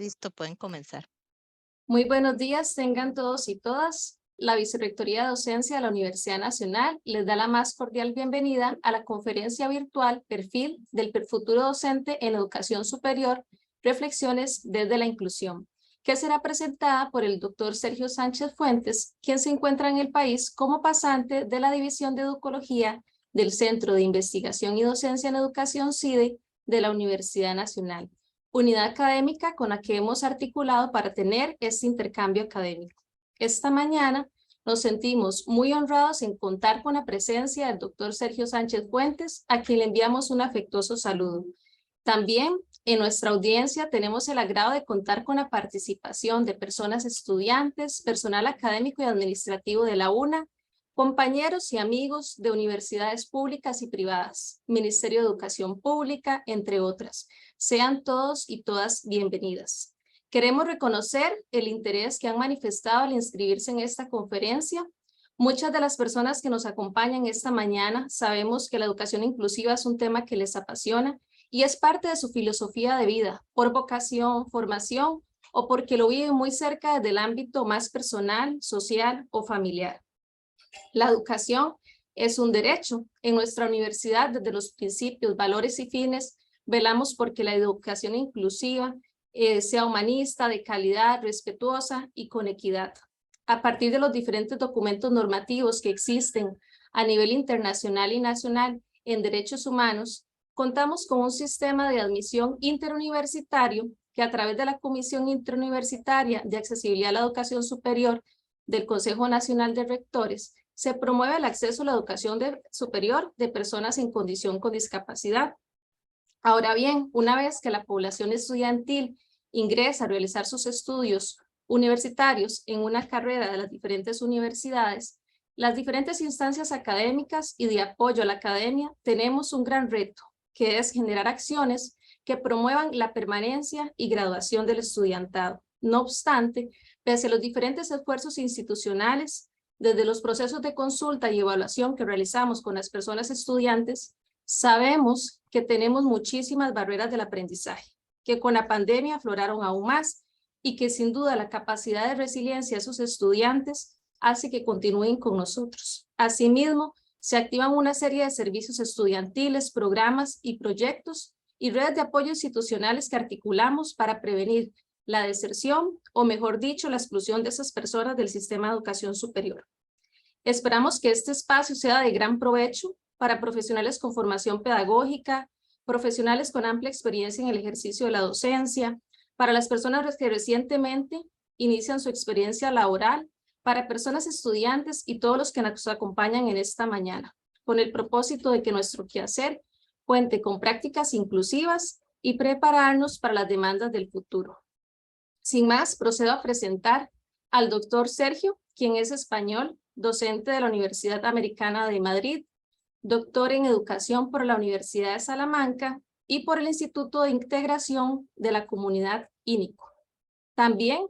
Listo, pueden comenzar. Muy buenos días, tengan todos y todas. La Vicerrectoría de Docencia de la Universidad Nacional les da la más cordial bienvenida a la conferencia virtual Perfil del Futuro Docente en Educación Superior, Reflexiones desde la Inclusión, que será presentada por el doctor Sergio Sánchez Fuentes, quien se encuentra en el país como pasante de la División de Educología del Centro de Investigación y Docencia en Educación CIDE de la Universidad Nacional, unidad académica con la que hemos articulado para tener este intercambio académico. Esta mañana nos sentimos muy honrados en contar con la presencia del doctor Sergio Sánchez Fuentes, a quien le enviamos un afectuoso saludo. También en nuestra audiencia tenemos el agrado de contar con la participación de personas estudiantes, personal académico y administrativo de la UNA, compañeros y amigos de universidades públicas y privadas, Ministerio de Educación Pública, entre otras. Sean todos y todas bienvenidas. Queremos reconocer el interés que han manifestado al inscribirse en esta conferencia. Muchas de las personas que nos acompañan esta mañana sabemos que la educación inclusiva es un tema que les apasiona y es parte de su filosofía de vida, por vocación, formación o porque lo viven muy cerca desde el ámbito más personal, social o familiar. La educación es un derecho. En nuestra universidad, desde los principios, valores y fines, velamos porque la educación inclusiva sea humanista, de calidad, respetuosa y con equidad. A partir de los diferentes documentos normativos que existen a nivel internacional y nacional en derechos humanos, contamos con un sistema de admisión interuniversitario que a través de la Comisión Interuniversitaria de Accesibilidad a la Educación Superior del Consejo Nacional de Rectores se promueve el acceso a la educación superior de personas en condición con discapacidad. Ahora bien, una vez que la población estudiantil ingresa a realizar sus estudios universitarios en una carrera de las diferentes universidades, las diferentes instancias académicas y de apoyo a la academia tenemos un gran reto, que es generar acciones que promuevan la permanencia y graduación del estudiantado. No obstante, pese a los diferentes esfuerzos institucionales, desde los procesos de consulta y evaluación que realizamos con las personas estudiantes, sabemos que tenemos muchísimas barreras del aprendizaje, que con la pandemia afloraron aún más y que sin duda la capacidad de resiliencia de esos estudiantes hace que continúen con nosotros. Asimismo, se activan una serie de servicios estudiantiles, programas y proyectos y redes de apoyo institucionales que articulamos para prevenir la deserción o, mejor dicho, la exclusión de esas personas del sistema de educación superior. Esperamos que este espacio sea de gran provecho para profesionales con formación pedagógica, profesionales con amplia experiencia en el ejercicio de la docencia, para las personas que recientemente inician su experiencia laboral, para personas estudiantes y todos los que nos acompañan en esta mañana, con el propósito de que nuestro quehacer cuente con prácticas inclusivas y prepararnos para las demandas del futuro. Sin más, procedo a presentar al doctor Sergio, quien es español, docente de la Universidad Americana de Madrid, doctor en Educación por la Universidad de Salamanca y por el Instituto de Integración de la Comunidad INICO. También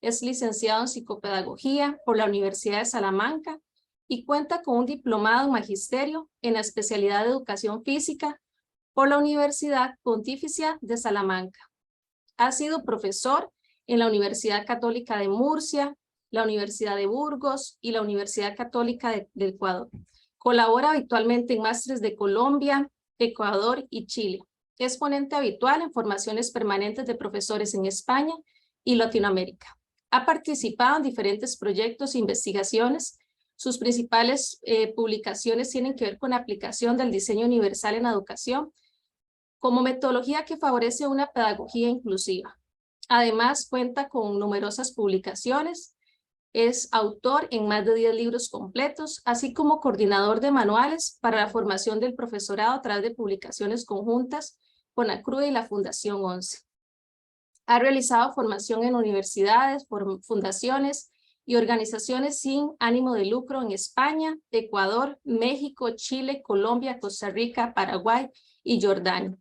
es licenciado en Psicopedagogía por la Universidad de Salamanca y cuenta con un diplomado en Magisterio en la especialidad de Educación Física por la Universidad Pontificia de Salamanca. Ha sido profesor en la Universidad Católica de Murcia, la Universidad de Burgos y la Universidad Católica de Ecuador. Colabora habitualmente en másteres de Colombia, Ecuador y Chile. Es ponente habitual en formaciones permanentes de profesores en España y Latinoamérica. Ha participado en diferentes proyectos e investigaciones. Sus principales publicaciones tienen que ver con la aplicación del diseño universal en la educación como metodología que favorece una pedagogía inclusiva. Además, cuenta con numerosas publicaciones, es autor en más de 10 libros completos, así como coordinador de manuales para la formación del profesorado a través de publicaciones conjuntas con la CRUE y la Fundación 11. Ha realizado formación en universidades, fundaciones y organizaciones sin ánimo de lucro en España, Ecuador, México, Chile, Colombia, Costa Rica, Paraguay y Jordania.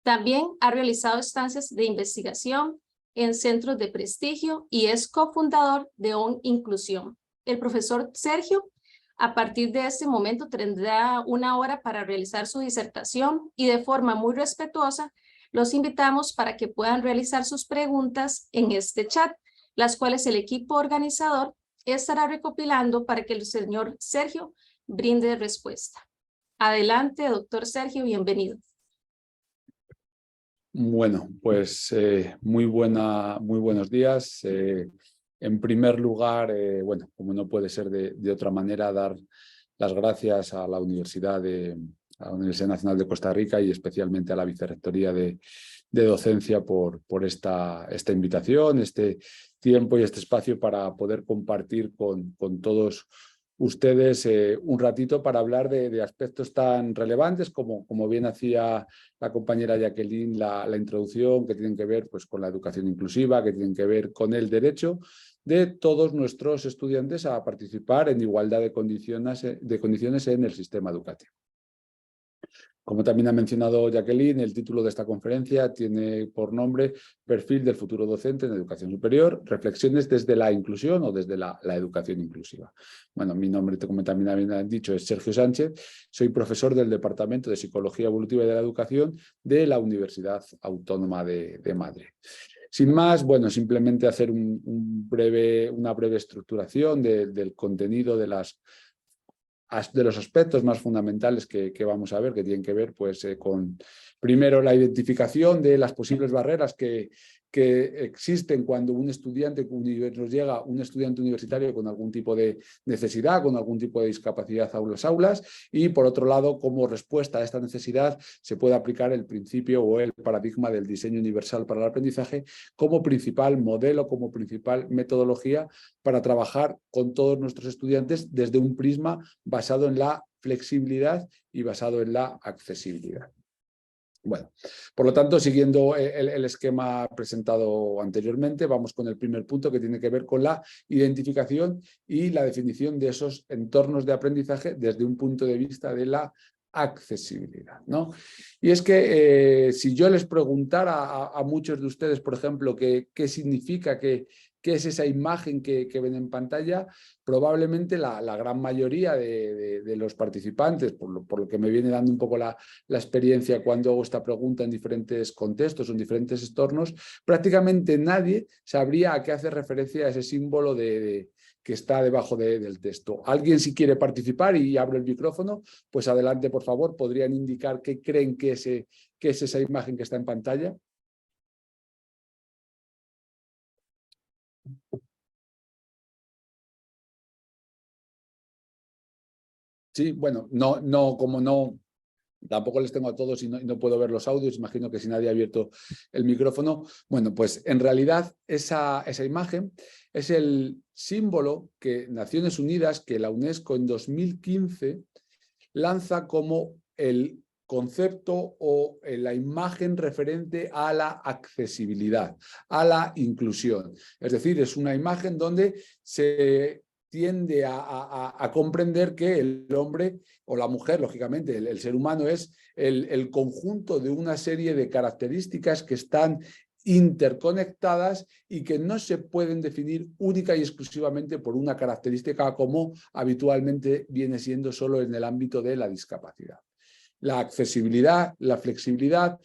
También ha realizado estancias de investigación en centros de prestigio y es cofundador de ON Inclusión. El profesor Sergio, a partir de este momento, tendrá una hora para realizar su disertación y de forma muy respetuosa Los invitamos para que puedan realizar sus preguntas en este chat, las cuales el equipo organizador estará recopilando para que el señor Sergio brinde respuesta. Adelante, doctor Sergio, bienvenido. Bueno, pues muy buenos días. En primer lugar, bueno, como no puede ser de otra manera, dar las gracias a la Universidad Nacional de Costa Rica y especialmente a la Vicerrectoría de Docencia por esta invitación, este tiempo y este espacio para poder compartir con todos ustedes un ratito para hablar de aspectos tan relevantes como bien hacía la compañera Jacqueline la introducción, que tienen que ver pues, con la educación inclusiva, que tienen que ver con el derecho de todos nuestros estudiantes a participar en igualdad de condiciones en el sistema educativo. Como también ha mencionado Jacqueline, el título de esta conferencia tiene por nombre Perfil del futuro docente en educación superior, reflexiones desde la inclusión o desde la educación inclusiva. Bueno, mi nombre, como también han dicho, es Sergio Sánchez, soy profesor del Departamento de Psicología Evolutiva y de la Educación de la Universidad Autónoma de Madrid. Sin más, bueno, simplemente hacer una breve estructuración del contenido de los aspectos más fundamentales que vamos a ver, que tienen que ver pues, con, primero, la identificación de las posibles barreras que existen cuando un estudiante nos llega un estudiante universitario con algún tipo de necesidad, con algún tipo de discapacidad a las aulas, y por otro lado, como respuesta a esta necesidad se puede aplicar el principio o el paradigma del diseño universal para el aprendizaje como principal modelo, como principal metodología para trabajar con todos nuestros estudiantes desde un prisma basado en la flexibilidad y basado en la accesibilidad. Bueno, por lo tanto, siguiendo el esquema presentado anteriormente, vamos con el primer punto que tiene que ver con la identificación y la definición de esos entornos de aprendizaje desde un punto de vista de la accesibilidad, ¿no? Y es que si yo les preguntara a muchos de ustedes, por ejemplo, qué significa, qué es esa imagen que ven en pantalla, probablemente la gran mayoría de los participantes, por lo que me viene dando un poco la experiencia cuando hago esta pregunta en diferentes contextos o en diferentes entornos, prácticamente nadie sabría a qué hace referencia a ese símbolo que está debajo del texto. ¿Alguien si quiere participar y abro el micrófono? Pues adelante, por favor. ¿Podrían indicar qué creen que es esa imagen que está en pantalla? Sí, bueno, tampoco les tengo a todos y no puedo ver los audios, imagino que si nadie ha abierto el micrófono. Bueno, pues en realidad esa imagen es el símbolo que Naciones Unidas, que la UNESCO en 2015 lanza como el concepto o la imagen referente a la accesibilidad, a la inclusión. Es decir, es una imagen donde se tiende a comprender que el hombre o la mujer, lógicamente, el ser humano es el conjunto de una serie de características que están interconectadas y que no se pueden definir única y exclusivamente por una característica como habitualmente viene siendo solo en el ámbito de la discapacidad. La accesibilidad, la flexibilidad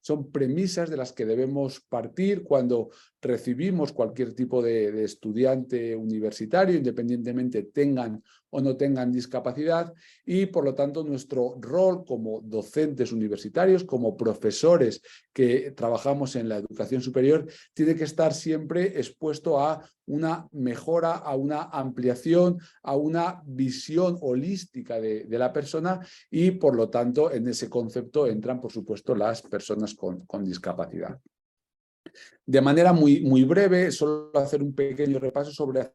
son premisas de las que debemos partir cuando recibimos cualquier tipo de estudiante universitario, independientemente tengan o no tengan discapacidad, y por lo tanto nuestro rol como docentes universitarios, como profesores que trabajamos en la educación superior, tiene que estar siempre expuesto a una mejora, a una ampliación, a una visión holística de la persona, y por lo tanto en ese concepto entran por supuesto las personas con discapacidad. De manera muy breve, solo hacer un pequeño repaso sobre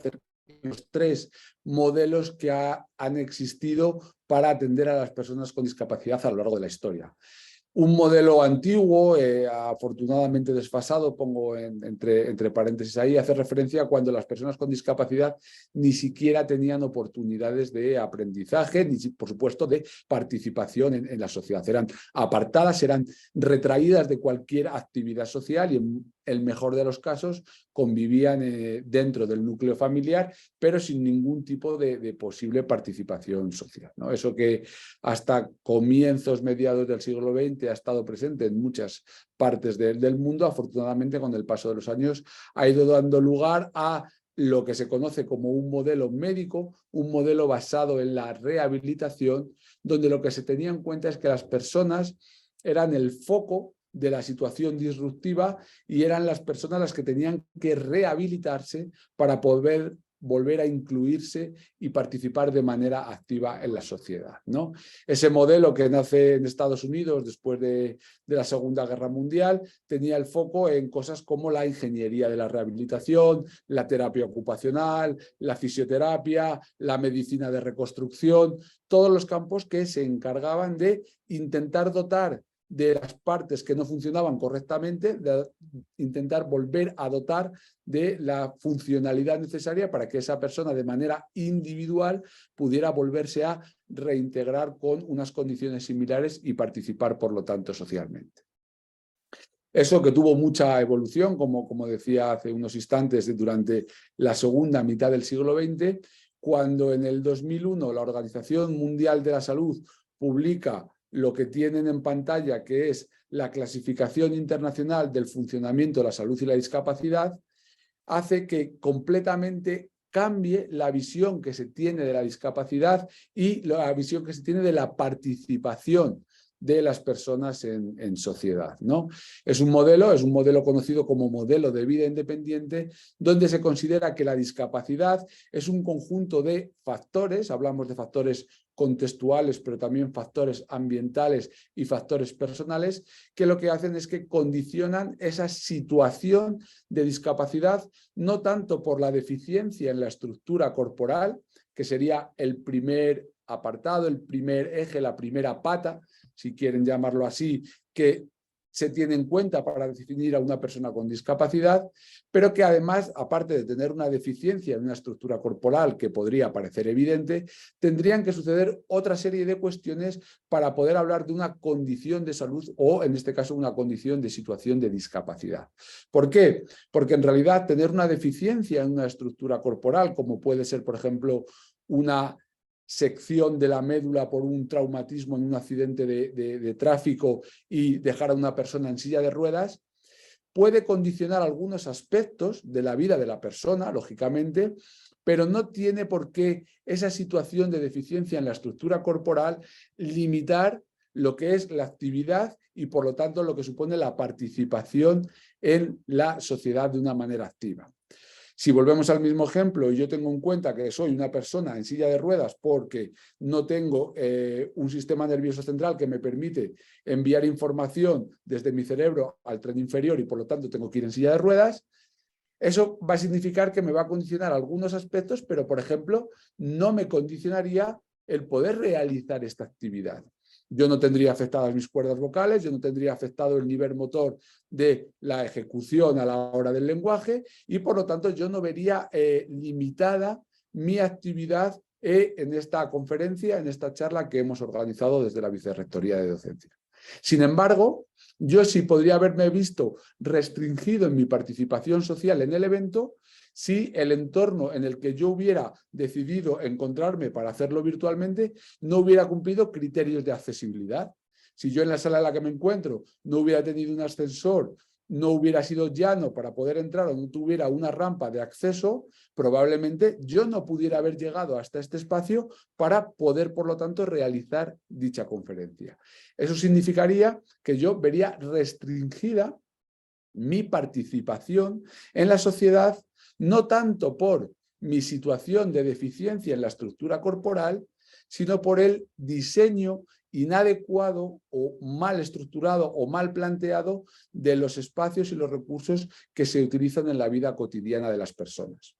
los tres modelos que han existido para atender a las personas con discapacidad a lo largo de la historia. Un modelo antiguo, afortunadamente desfasado, pongo entre paréntesis ahí, hace referencia a cuando las personas con discapacidad ni siquiera tenían oportunidades de aprendizaje, ni por supuesto de participación en la sociedad. Eran apartadas, eran retraídas de cualquier actividad social y el mejor de los casos, convivían dentro del núcleo familiar, pero sin ningún tipo de posible participación social, ¿no? Eso que hasta comienzos, mediados del siglo XX ha estado presente en muchas partes del mundo, afortunadamente con el paso de los años ha ido dando lugar a lo que se conoce como un modelo médico, un modelo basado en la rehabilitación, donde lo que se tenía en cuenta es que las personas eran el foco de la situación disruptiva y eran las personas las que tenían que rehabilitarse para poder volver a incluirse y participar de manera activa en la sociedad, ¿no? Ese modelo que nace en Estados Unidos después de la Segunda Guerra Mundial tenía el foco en cosas como la ingeniería de la rehabilitación, la terapia ocupacional, la fisioterapia, la medicina de reconstrucción, todos los campos que se encargaban de intentar dotar de las partes que no funcionaban correctamente, de intentar volver a dotar de la funcionalidad necesaria para que esa persona de manera individual pudiera volverse a reintegrar con unas condiciones similares y participar, por lo tanto, socialmente. Eso que tuvo mucha evolución, como decía hace unos instantes, durante la segunda mitad del siglo XX, cuando en el 2001 la Organización Mundial de la Salud publica lo que tienen en pantalla, que es la clasificación internacional del funcionamiento de la salud y la discapacidad, hace que completamente cambie la visión que se tiene de la discapacidad y la visión que se tiene de la participación de las personas en sociedad, ¿no? Es un modelo conocido como modelo de vida independiente, donde se considera que la discapacidad es un conjunto de factores, hablamos de factores contextuales, pero también factores ambientales y factores personales, que lo que hacen es que condicionan esa situación de discapacidad, no tanto por la deficiencia en la estructura corporal, que sería el primer apartado, el primer eje, la primera pata, si quieren llamarlo así, que se tiene en cuenta para definir a una persona con discapacidad, pero que además, aparte de tener una deficiencia en una estructura corporal que podría parecer evidente, tendrían que suceder otra serie de cuestiones para poder hablar de una condición de salud o, en este caso, una condición de situación de discapacidad. ¿Por qué? Porque en realidad tener una deficiencia en una estructura corporal, como puede ser, por ejemplo, una sección de la médula por un traumatismo en un accidente de tráfico y dejar a una persona en silla de ruedas, puede condicionar algunos aspectos de la vida de la persona, lógicamente, pero no tiene por qué esa situación de deficiencia en la estructura corporal limitar lo que es la actividad y, por lo tanto, lo que supone la participación en la sociedad de una manera activa. Si volvemos al mismo ejemplo y yo tengo en cuenta que soy una persona en silla de ruedas porque no tengo un sistema nervioso central que me permite enviar información desde mi cerebro al tren inferior y por lo tanto tengo que ir en silla de ruedas, eso va a significar que me va a condicionar algunos aspectos, pero por ejemplo no me condicionaría el poder realizar esta actividad. Yo no tendría afectadas mis cuerdas vocales, yo no tendría afectado el nivel motor de la ejecución a la hora del lenguaje y por lo tanto yo no vería limitada mi actividad en esta conferencia, en esta charla que hemos organizado desde la Vicerrectoría de Docencia. Sin embargo, yo sí podría haberme visto restringido en mi participación social en el evento si el entorno en el que yo hubiera decidido encontrarme para hacerlo virtualmente no hubiera cumplido criterios de accesibilidad. Si yo en la sala en la que me encuentro no hubiera tenido un ascensor, no hubiera sido llano para poder entrar o no tuviera una rampa de acceso, probablemente yo no pudiera haber llegado hasta este espacio para poder, por lo tanto, realizar dicha conferencia. Eso significaría que yo vería restringida mi participación en la sociedad, no tanto por mi situación de deficiencia en la estructura corporal, sino por el diseño inadecuado o mal estructurado o mal planteado de los espacios y los recursos que se utilizan en la vida cotidiana de las personas.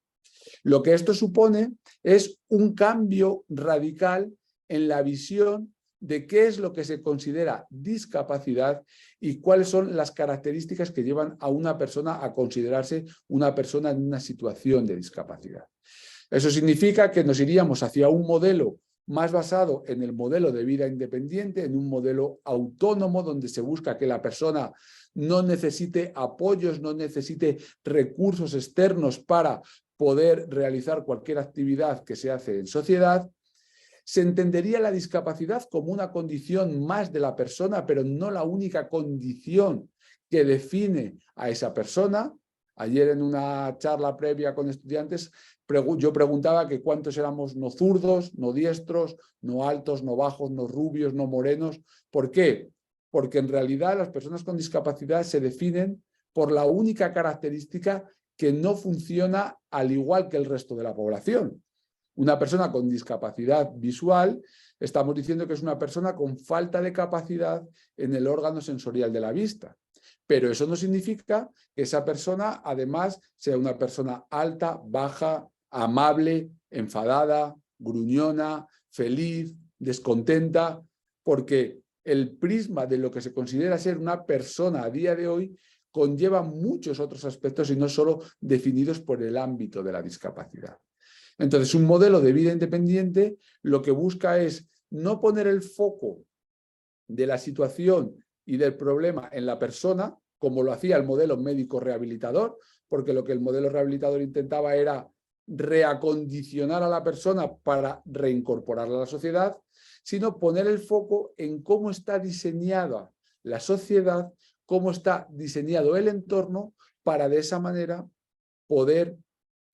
Lo que esto supone es un cambio radical en la visión de qué es lo que se considera discapacidad y cuáles son las características que llevan a una persona a considerarse una persona en una situación de discapacidad. Eso significa que nos iríamos hacia un modelo más basado en el modelo de vida independiente, en un modelo autónomo donde se busca que la persona no necesite apoyos, no necesite recursos externos para poder realizar cualquier actividad que se hace en sociedad. Se entendería la discapacidad como una condición más de la persona, pero no la única condición que define a esa persona. Ayer en una charla previa con estudiantes yo preguntaba que cuántos éramos no zurdos, no diestros, no altos, no bajos, no rubios, no morenos. ¿Por qué? Porque en realidad las personas con discapacidad se definen por la única característica que no funciona al igual que el resto de la población. Una persona con discapacidad visual, estamos diciendo que es una persona con falta de capacidad en el órgano sensorial de la vista. Pero eso no significa que esa persona, además, sea una persona alta, baja, amable, enfadada, gruñona, feliz, descontenta, porque el prisma de lo que se considera ser una persona a día de hoy conlleva muchos otros aspectos y no solo definidos por el ámbito de la discapacidad. Entonces, un modelo de vida independiente lo que busca es no poner el foco de la situación y del problema en la persona, como lo hacía el modelo médico rehabilitador, porque lo que el modelo rehabilitador intentaba era reacondicionar a la persona para reincorporarla a la sociedad, sino poner el foco en cómo está diseñada la sociedad, cómo está diseñado el entorno, para de esa manera poder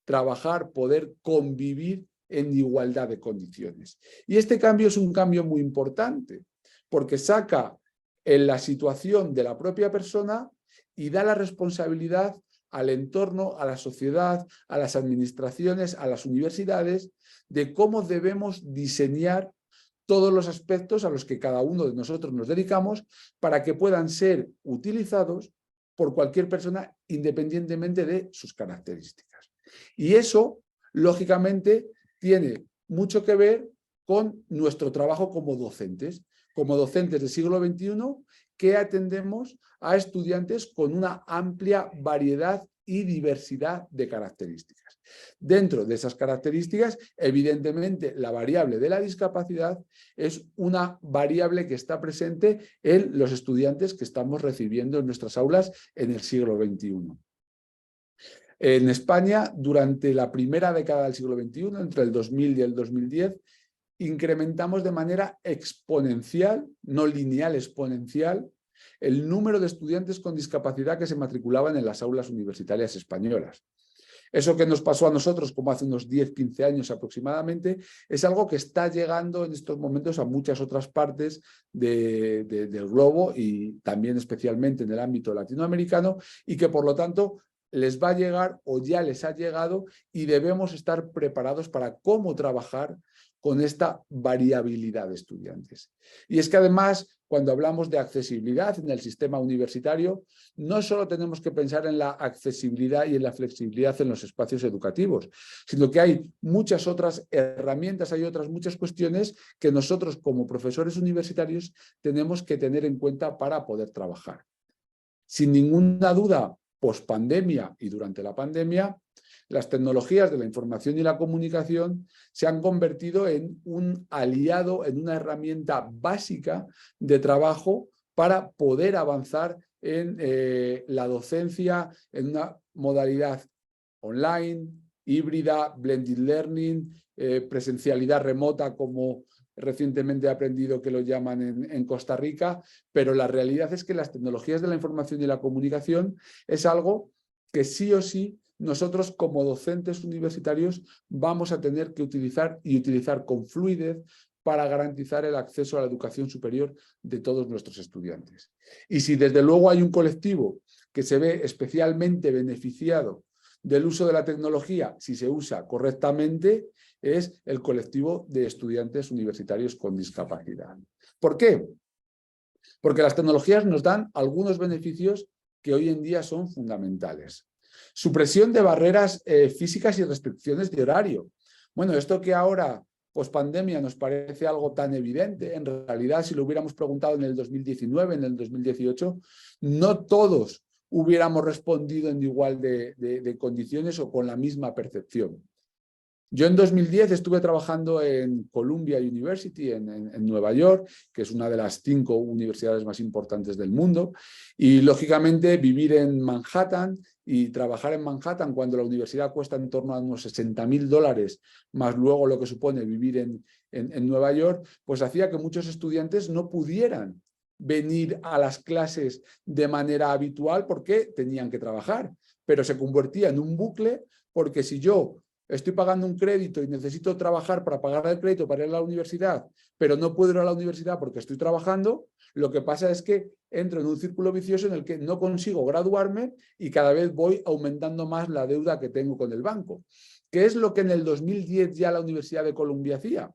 trabajar, poder convivir en igualdad de condiciones. Y este cambio es un cambio muy importante, porque saca en la situación de la propia persona y da la responsabilidad al entorno, a la sociedad, a las administraciones, a las universidades, de cómo debemos diseñar todos los aspectos a los que cada uno de nosotros nos dedicamos para que puedan ser utilizados por cualquier persona independientemente de sus características. Y eso, lógicamente, tiene mucho que ver con nuestro trabajo como docentes del siglo XXI, que atendemos a estudiantes con una amplia variedad y diversidad de características. Dentro de esas características, evidentemente, la variable de la discapacidad es una variable que está presente en los estudiantes que estamos recibiendo en nuestras aulas en el siglo XXI. En España, durante la primera década del siglo XXI, entre el 2000 y el 2010, incrementamos de manera exponencial, no lineal, exponencial, el número de estudiantes con discapacidad que se matriculaban en las aulas universitarias españolas. Eso que nos pasó a nosotros como hace unos 10-15 años aproximadamente, es algo que está llegando en estos momentos a muchas otras partes del globo y también especialmente en el ámbito latinoamericano, y que por lo tanto les va a llegar o ya les ha llegado, y debemos estar preparados para cómo trabajar con esta variabilidad de estudiantes. Y es que además, cuando hablamos de accesibilidad en el sistema universitario, no solo tenemos que pensar en la accesibilidad y en la flexibilidad en los espacios educativos, sino que hay muchas otras herramientas, hay otras muchas cuestiones que nosotros como profesores universitarios tenemos que tener en cuenta para poder trabajar. Sin ninguna duda, pospandemia y durante la pandemia, las tecnologías de la información y la comunicación se han convertido en un aliado, en una herramienta básica de trabajo para poder avanzar en la docencia en una modalidad online, híbrida, blended learning, presencialidad remota, como recientemente he aprendido que lo llaman en Costa Rica, pero la realidad es que las tecnologías de la información y la comunicación es algo que sí o sí nosotros como docentes universitarios vamos a tener que utilizar y utilizar con fluidez para garantizar el acceso a la educación superior de todos nuestros estudiantes. Y si desde luego hay un colectivo que se ve especialmente beneficiado del uso de la tecnología, si se usa correctamente, es el colectivo de estudiantes universitarios con discapacidad. ¿Por qué? Porque las tecnologías nos dan algunos beneficios que hoy en día son fundamentales. Supresión de barreras físicas y restricciones de horario. Bueno, esto que ahora, pospandemia, nos parece algo tan evidente, en realidad, si lo hubiéramos preguntado en el 2019, en el 2018, no todos hubiéramos respondido en igual de condiciones o con la misma percepción. Yo en 2010 estuve trabajando en Columbia University en Nueva York, que es una de las 5 universidades más importantes del mundo, y lógicamente vivir en Manhattan y trabajar en Manhattan cuando la universidad cuesta en torno a unos $60.000, más luego lo que supone vivir en Nueva York, pues hacía que muchos estudiantes no pudieran venir a las clases de manera habitual porque tenían que trabajar, pero se convertía en un bucle, porque si yo estoy pagando un crédito y necesito trabajar para pagar el crédito para ir a la universidad, pero no puedo ir a la universidad porque estoy trabajando, lo que pasa es que entro en un círculo vicioso en el que no consigo graduarme y cada vez voy aumentando más la deuda que tengo con el banco. ¿Qué es lo que en el 2010 ya la Universidad de Columbia hacía?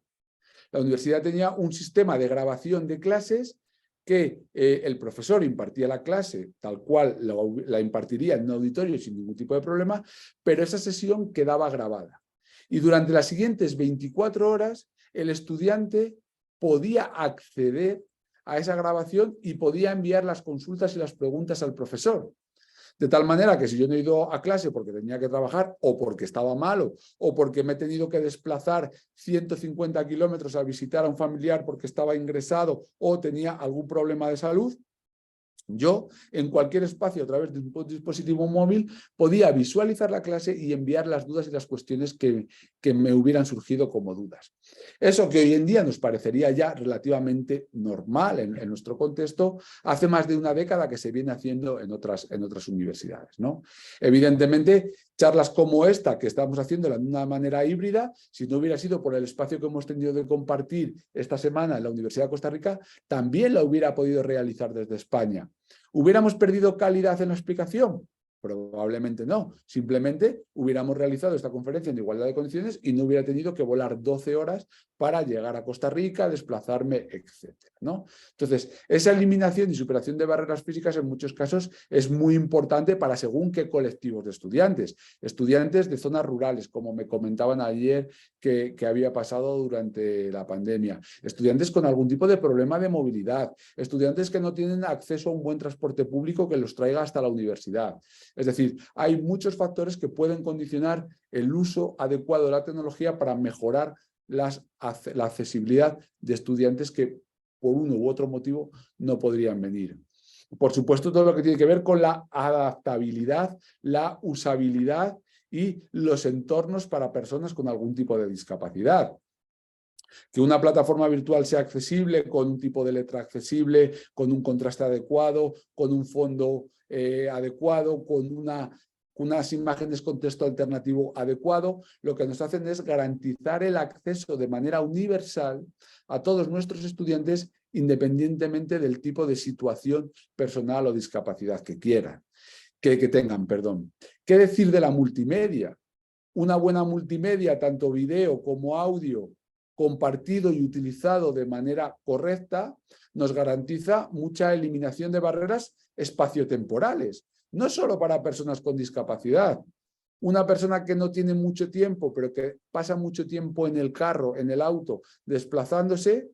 La universidad tenía un sistema de grabación de clases que el profesor impartía la clase tal cual la impartiría en un auditorio sin ningún tipo de problema, pero esa sesión quedaba grabada. Y durante las siguientes 24 horas el estudiante podía acceder a esa grabación y podía enviar las consultas y las preguntas al profesor. De tal manera que si yo no he ido a clase porque tenía que trabajar o porque estaba malo o porque me he tenido que desplazar 150 kilómetros a visitar a un familiar porque estaba ingresado o tenía algún problema de salud, yo, en cualquier espacio, a través de un dispositivo móvil, podía visualizar la clase y enviar las dudas y las cuestiones que me hubieran surgido como dudas. Eso que hoy en día nos parecería ya relativamente normal en nuestro contexto, hace más de una década que se viene haciendo en otras universidades, ¿no? Evidentemente, charlas como esta, que estamos haciéndola de una manera híbrida, si no hubiera sido por el espacio que hemos tenido de compartir esta semana en la Universidad de Costa Rica, también la hubiera podido realizar desde España. ¿Hubiéramos perdido calidad en la explicación? Probablemente no. Simplemente hubiéramos realizado esta conferencia en igualdad de condiciones y no hubiera tenido que volar 12 horas para llegar a Costa Rica, desplazarme, etc., ¿no? Entonces, esa eliminación y superación de barreras físicas en muchos casos es muy importante para según qué colectivos de estudiantes. Estudiantes de zonas rurales, como me comentaban ayer que había pasado durante la pandemia. Estudiantes con algún tipo de problema de movilidad. Estudiantes que no tienen acceso a un buen transporte público que los traiga hasta la universidad. Es decir, hay muchos factores que pueden condicionar el uso adecuado de la tecnología para mejorar la accesibilidad de estudiantes que por uno u otro motivo no podrían venir. Por supuesto, todo lo que tiene que ver con la adaptabilidad, la usabilidad y los entornos para personas con algún tipo de discapacidad. Que una plataforma virtual sea accesible, con un tipo de letra accesible, con un contraste adecuado, con un fondo adecuado, con unas imágenes con texto alternativo adecuado, lo que nos hacen es garantizar el acceso de manera universal a todos nuestros estudiantes, independientemente del tipo de situación personal o discapacidad que quieran, que tengan, perdón. ¿Qué decir de la multimedia? Una buena multimedia, tanto video como audio, compartido y utilizado de manera correcta, nos garantiza mucha eliminación de barreras espaciotemporales, no solo para personas con discapacidad. Una persona que no tiene mucho tiempo, pero que pasa mucho tiempo en el carro, en el auto, desplazándose,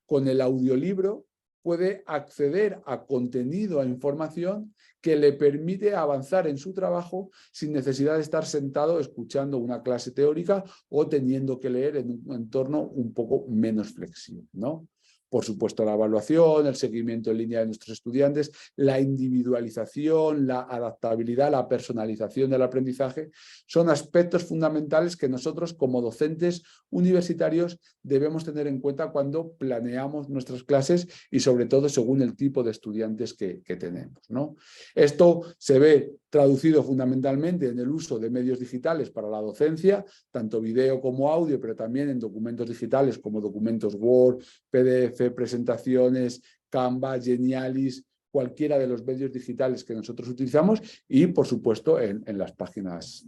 con el audiolibro puede acceder a contenido, a información que le permite avanzar en su trabajo sin necesidad de estar sentado escuchando una clase teórica o teniendo que leer en un entorno un poco menos flexible, ¿no? Por supuesto, la evaluación, el seguimiento en línea de nuestros estudiantes, la individualización, la adaptabilidad, la personalización del aprendizaje, son aspectos fundamentales que nosotros como docentes universitarios debemos tener en cuenta cuando planeamos nuestras clases y sobre todo según el tipo de estudiantes que tenemos, ¿no? Esto se ve traducido fundamentalmente en el uso de medios digitales para la docencia, tanto video como audio, pero también en documentos digitales como documentos Word, PDF, presentaciones, Canva, Genialis, cualquiera de los medios digitales que nosotros utilizamos y, por supuesto, en las páginas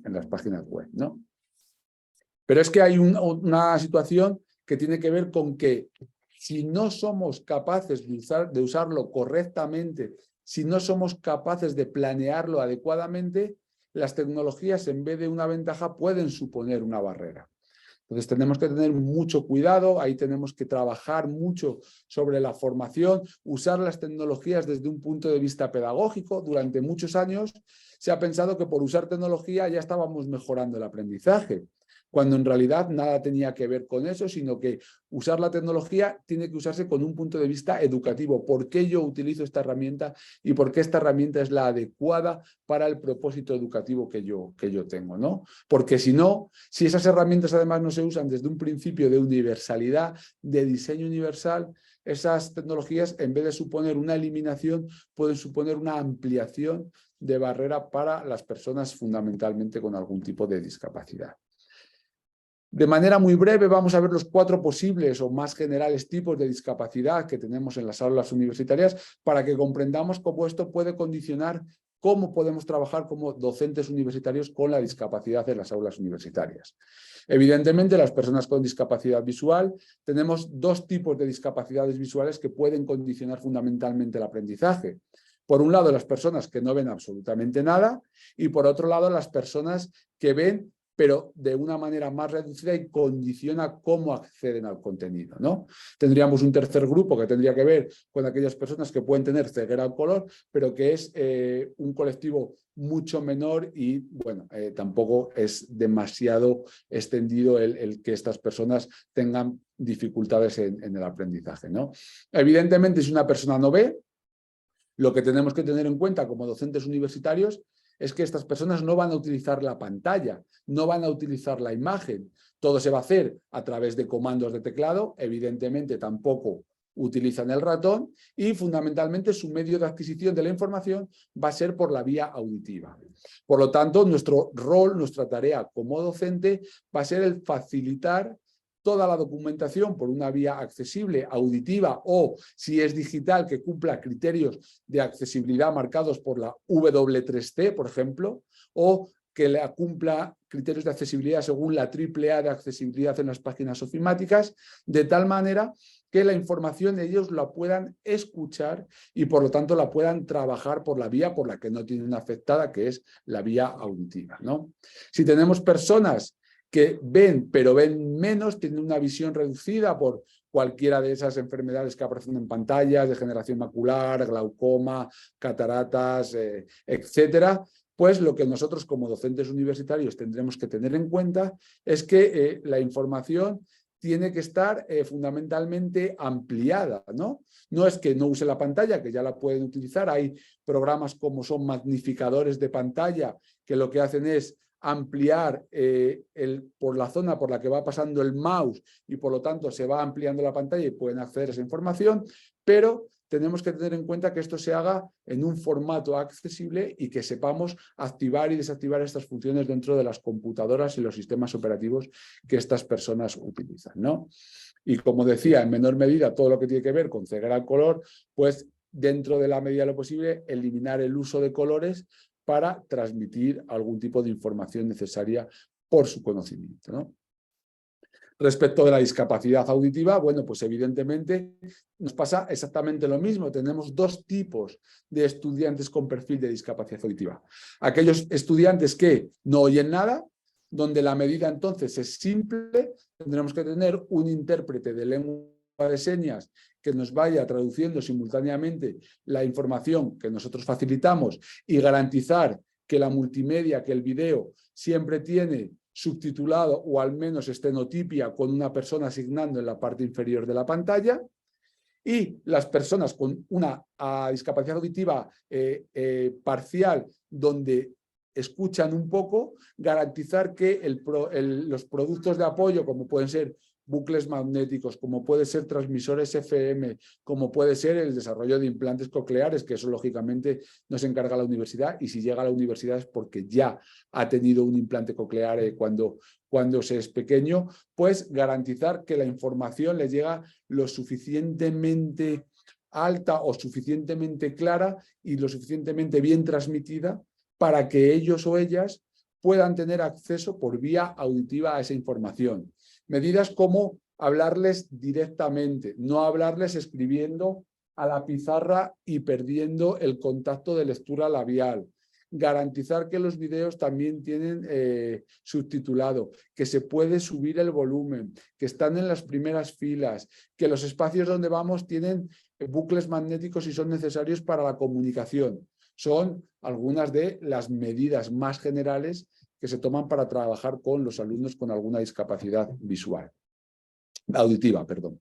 web, ¿no? Pero es que hay una situación que tiene que ver con que si no somos capaces de usarlo correctamente, si no somos capaces de planearlo adecuadamente, las tecnologías, en vez de una ventaja, pueden suponer una barrera. Entonces tenemos que tener mucho cuidado, ahí tenemos que trabajar mucho sobre la formación, usar las tecnologías desde un punto de vista pedagógico. Durante muchos años se ha pensado que por usar tecnología ya estábamos mejorando el aprendizaje. cuando en realidad nada tenía que ver con eso, sino que usar la tecnología tiene que usarse con un punto de vista educativo. ¿Por qué yo utilizo esta herramienta y por qué esta herramienta es la adecuada para el propósito educativo que yo tengo, ¿no? Porque si no, si esas herramientas además no se usan desde un principio de universalidad, de diseño universal, esas tecnologías, en vez de suponer una eliminación, pueden suponer una ampliación de barrera para las personas fundamentalmente con algún tipo de discapacidad. De manera muy breve vamos a ver los 4 posibles o más generales tipos de discapacidad que tenemos en las aulas universitarias para que comprendamos cómo esto puede condicionar cómo podemos trabajar como docentes universitarios con la discapacidad en las aulas universitarias. Evidentemente, las personas con discapacidad visual, tenemos 2 tipos de discapacidades visuales que pueden condicionar fundamentalmente el aprendizaje. Por un lado, las personas que no ven absolutamente nada y por otro lado, las personas que ven pero de una manera más reducida y condiciona cómo acceden al contenido, ¿no? Tendríamos un tercer grupo que tendría que ver con aquellas personas que pueden tener ceguera al color, pero que es un colectivo mucho menor y, bueno, tampoco es demasiado extendido el que estas personas tengan dificultades en el aprendizaje, ¿no? Evidentemente, si una persona no ve, lo que tenemos que tener en cuenta como docentes universitarios es que estas personas no van a utilizar la pantalla, no van a utilizar la imagen. Todo se va a hacer a través de comandos de teclado, evidentemente tampoco utilizan el ratón y fundamentalmente su medio de adquisición de la información va a ser por la vía auditiva. Por lo tanto, nuestro rol, nuestra tarea como docente va a ser el facilitar toda la documentación por una vía accesible, auditiva o, si es digital, que cumpla criterios de accesibilidad marcados por la W3C, por ejemplo, o que la cumpla criterios de accesibilidad según la AAA de accesibilidad en las páginas ofimáticas, de tal manera que la información ellos la puedan escuchar y por lo tanto la puedan trabajar por la vía por la que no tienen afectada, que es la vía auditiva, ¿no? Si tenemos personas que ven, pero ven menos, tienen una visión reducida por cualquiera de esas enfermedades que aparecen en pantallas, degeneración macular, glaucoma, cataratas, etcétera, pues lo que nosotros como docentes universitarios tendremos que tener en cuenta es que la información tiene que estar fundamentalmente ampliada, ¿no? No es que no use la pantalla, que ya la pueden utilizar, hay programas como son magnificadores de pantalla que lo que hacen es ampliar por la zona por la que va pasando el mouse y por lo tanto se va ampliando la pantalla y pueden acceder a esa información, pero tenemos que tener en cuenta que esto se haga en un formato accesible y que sepamos activar y desactivar estas funciones dentro de las computadoras y los sistemas operativos que estas personas utilizan, ¿no? Y como decía, en menor medida todo lo que tiene que ver con ceguera al color, pues dentro de la medida de lo posible eliminar el uso de colores para transmitir algún tipo de información necesaria por su conocimiento, ¿no? Respecto de la discapacidad auditiva, bueno, pues evidentemente nos pasa exactamente lo mismo. Tenemos 2 tipos de estudiantes con perfil de discapacidad auditiva. Aquellos estudiantes que no oyen nada, donde la medida entonces es simple, tendremos que tener un intérprete de lengua de señas que nos vaya traduciendo simultáneamente la información que nosotros facilitamos y garantizar que la multimedia, que el video siempre tiene subtitulado o al menos estenotipia con una persona asignando en la parte inferior de la pantalla. Y las personas con una discapacidad auditiva parcial donde escuchan un poco, garantizar que los productos de apoyo, como pueden ser bucles magnéticos, como puede ser transmisores FM, como puede ser el desarrollo de implantes cocleares, que eso lógicamente no se encarga la universidad, y si llega a la universidad es porque ya ha tenido un implante coclear cuando se es pequeño, pues garantizar que la información les llega lo suficientemente alta o suficientemente clara y lo suficientemente bien transmitida para que ellos o ellas puedan tener acceso por vía auditiva a esa información. Medidas como hablarles directamente, no hablarles escribiendo a la pizarra y perdiendo el contacto de lectura labial. Garantizar que los videos también tienen subtitulado, que se puede subir el volumen, que están en las primeras filas, que los espacios donde vamos tienen bucles magnéticos y son necesarios para la comunicación. Son algunas de las medidas más generales que se toman para trabajar con los alumnos con alguna discapacidad auditiva, perdón.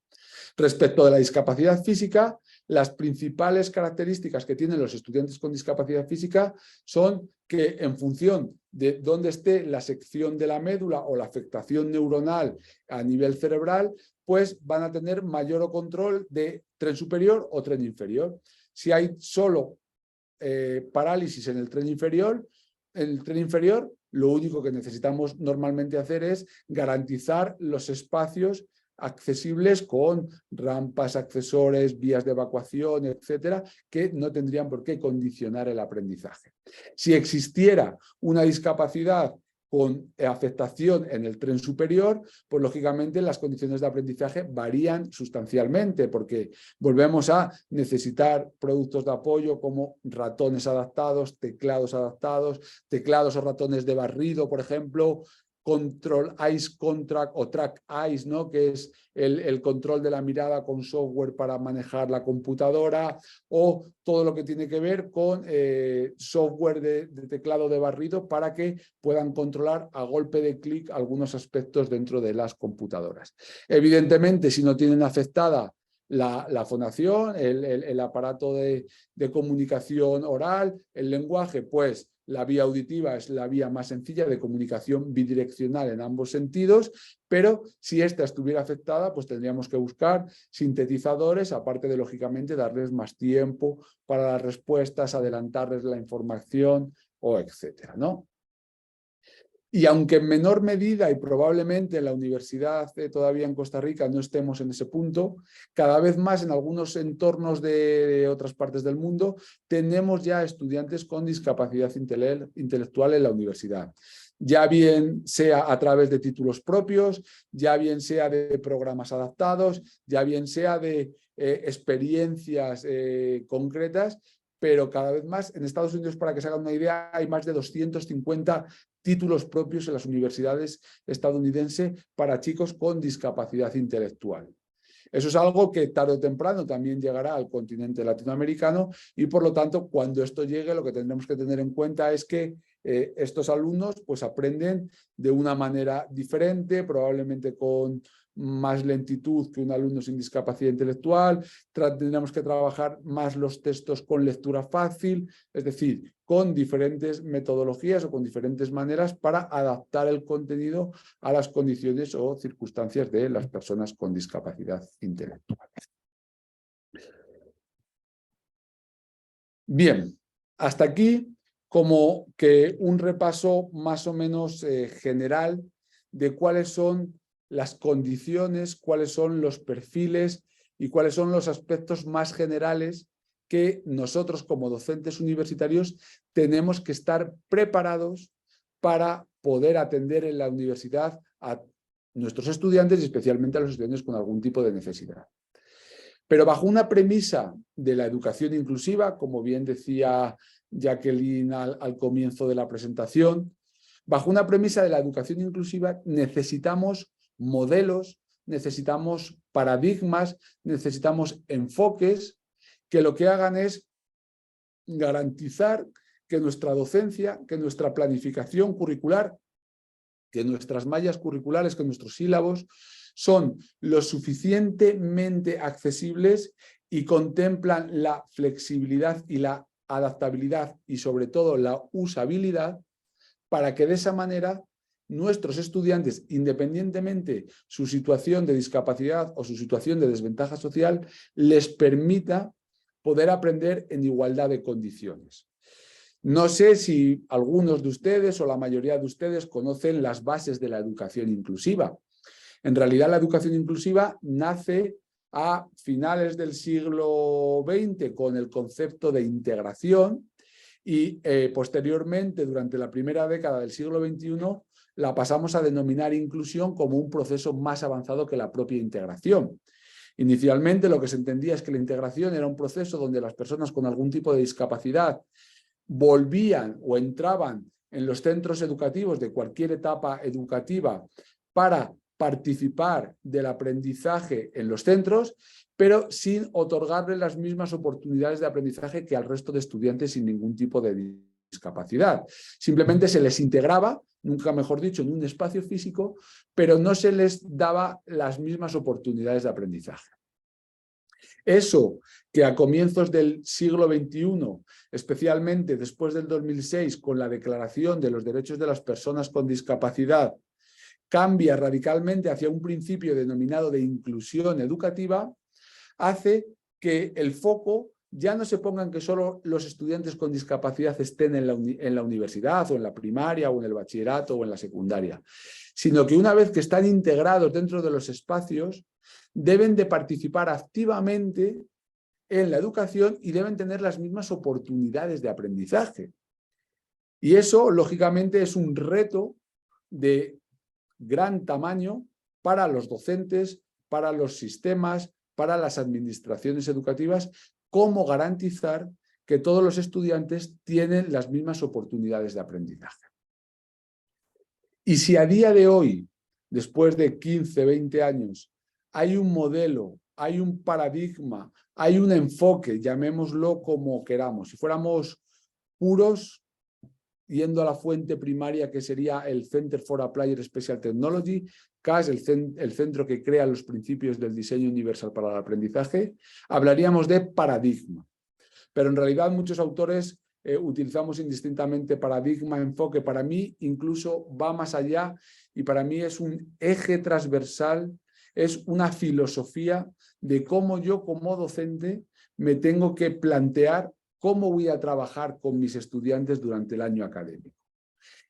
Respecto de la discapacidad física, las principales características que tienen los estudiantes con discapacidad física son que en función de dónde esté la sección de la médula o la afectación neuronal a nivel cerebral, pues van a tener mayor control de tren superior o tren inferior. Si hay solo parálisis en el tren inferior, lo único que necesitamos normalmente hacer es garantizar los espacios accesibles con rampas, accesores, vías de evacuación, etcétera, que no tendrían por qué condicionar el aprendizaje. Si existiera una discapacidad con afectación en el tren superior, pues lógicamente las condiciones de aprendizaje varían sustancialmente, porque volvemos a necesitar productos de apoyo como ratones adaptados, teclados o ratones de barrido, por ejemplo, Control Eyes Contract o Track Eyes, ¿no? Que es el control de la mirada con software para manejar la computadora, o todo lo que tiene que ver con software de teclado de barrido para que puedan controlar a golpe de clic algunos aspectos dentro de las computadoras. Evidentemente, si no tienen afectada la fonación, el aparato de comunicación oral, el lenguaje, pues la vía auditiva es la vía más sencilla de comunicación bidireccional en ambos sentidos, pero si esta estuviera afectada, pues tendríamos que buscar sintetizadores, aparte de, lógicamente, darles más tiempo para las respuestas, adelantarles la información o etcétera, ¿no? Y aunque en menor medida y probablemente en la universidad todavía en Costa Rica no estemos en ese punto, cada vez más en algunos entornos de otras partes del mundo tenemos ya estudiantes con discapacidad intelectual en la universidad. Ya bien sea a través de títulos propios, ya bien sea de programas adaptados, ya bien sea de experiencias concretas, pero cada vez más en Estados Unidos, para que se hagan una idea, hay más de 250 títulos propios en las universidades estadounidenses para chicos con discapacidad intelectual. Eso es algo que tarde o temprano también llegará al continente latinoamericano y, por lo tanto, cuando esto llegue, lo que tendremos que tener en cuenta es que estos alumnos pues aprenden de una manera diferente, probablemente con más lentitud que un alumno sin discapacidad intelectual. Tendremos que trabajar más los textos con lectura fácil, es decir, con diferentes metodologías o con diferentes maneras para adaptar el contenido a las condiciones o circunstancias de las personas con discapacidad intelectual. Bien, hasta aquí como que un repaso más o menos general de cuáles son las condiciones, cuáles son los perfiles y cuáles son los aspectos más generales que nosotros como docentes universitarios tenemos que estar preparados para poder atender en la universidad a nuestros estudiantes y especialmente a los estudiantes con algún tipo de necesidad. Pero bajo una premisa de la educación inclusiva, como bien decía Jacqueline al comienzo de la presentación, bajo una premisa de la educación inclusiva necesitamos modelos, necesitamos paradigmas, necesitamos enfoques que lo que hagan es garantizar que nuestra docencia, que nuestra planificación curricular, que nuestras mallas curriculares, que nuestros sílabos son lo suficientemente accesibles y contemplan la flexibilidad y la adaptabilidad y sobre todo la usabilidad para que de esa manera nuestros estudiantes, independientemente su situación de discapacidad o su situación de desventaja social, les permita poder aprender en igualdad de condiciones. No sé si algunos de ustedes o la mayoría de ustedes conocen las bases de la educación inclusiva. En realidad, la educación inclusiva nace a finales del siglo XX con el concepto de integración y posteriormente, durante la primera década del siglo XXI, la pasamos a denominar inclusión como un proceso más avanzado que la propia integración. Inicialmente lo que se entendía es que la integración era un proceso donde las personas con algún tipo de discapacidad volvían o entraban en los centros educativos de cualquier etapa educativa para participar del aprendizaje en los centros, pero sin otorgarle las mismas oportunidades de aprendizaje que al resto de estudiantes sin ningún tipo de discapacidad. Simplemente se les integraba, nunca mejor dicho, en un espacio físico, pero no se les daba las mismas oportunidades de aprendizaje. Eso que a comienzos del siglo XXI, especialmente después del 2006, con la Declaración de los Derechos de las Personas con Discapacidad, cambia radicalmente hacia un principio denominado de inclusión educativa, hace que el foco ya no se ponga en que solo los estudiantes con discapacidad estén en la universidad o en la primaria o en el bachillerato o en la secundaria, sino que una vez que están integrados dentro de los espacios, deben de participar activamente en la educación y deben tener las mismas oportunidades de aprendizaje. Y eso, lógicamente, es un reto de gran tamaño para los docentes, para los sistemas, para las administraciones educativas, cómo garantizar que todos los estudiantes tienen las mismas oportunidades de aprendizaje. Y si a día de hoy, después de 15, 20 años, hay un modelo, hay un paradigma, hay un enfoque, llamémoslo como queramos, si fuéramos puros, yendo a la fuente primaria que sería el Center for Applied Special Technology, CAS, el centro que crea los principios del diseño universal para el aprendizaje, hablaríamos de paradigma. Pero en realidad muchos autores utilizamos indistintamente paradigma, enfoque. Para mí incluso va más allá y para mí es un eje transversal, es una filosofía de cómo yo como docente me tengo que plantear cómo voy a trabajar con mis estudiantes durante el año académico.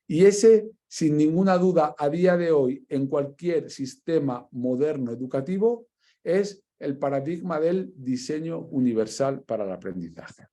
Y ese, sin ninguna duda, a día de hoy, en cualquier sistema moderno educativo, es el paradigma del diseño universal para el aprendizaje.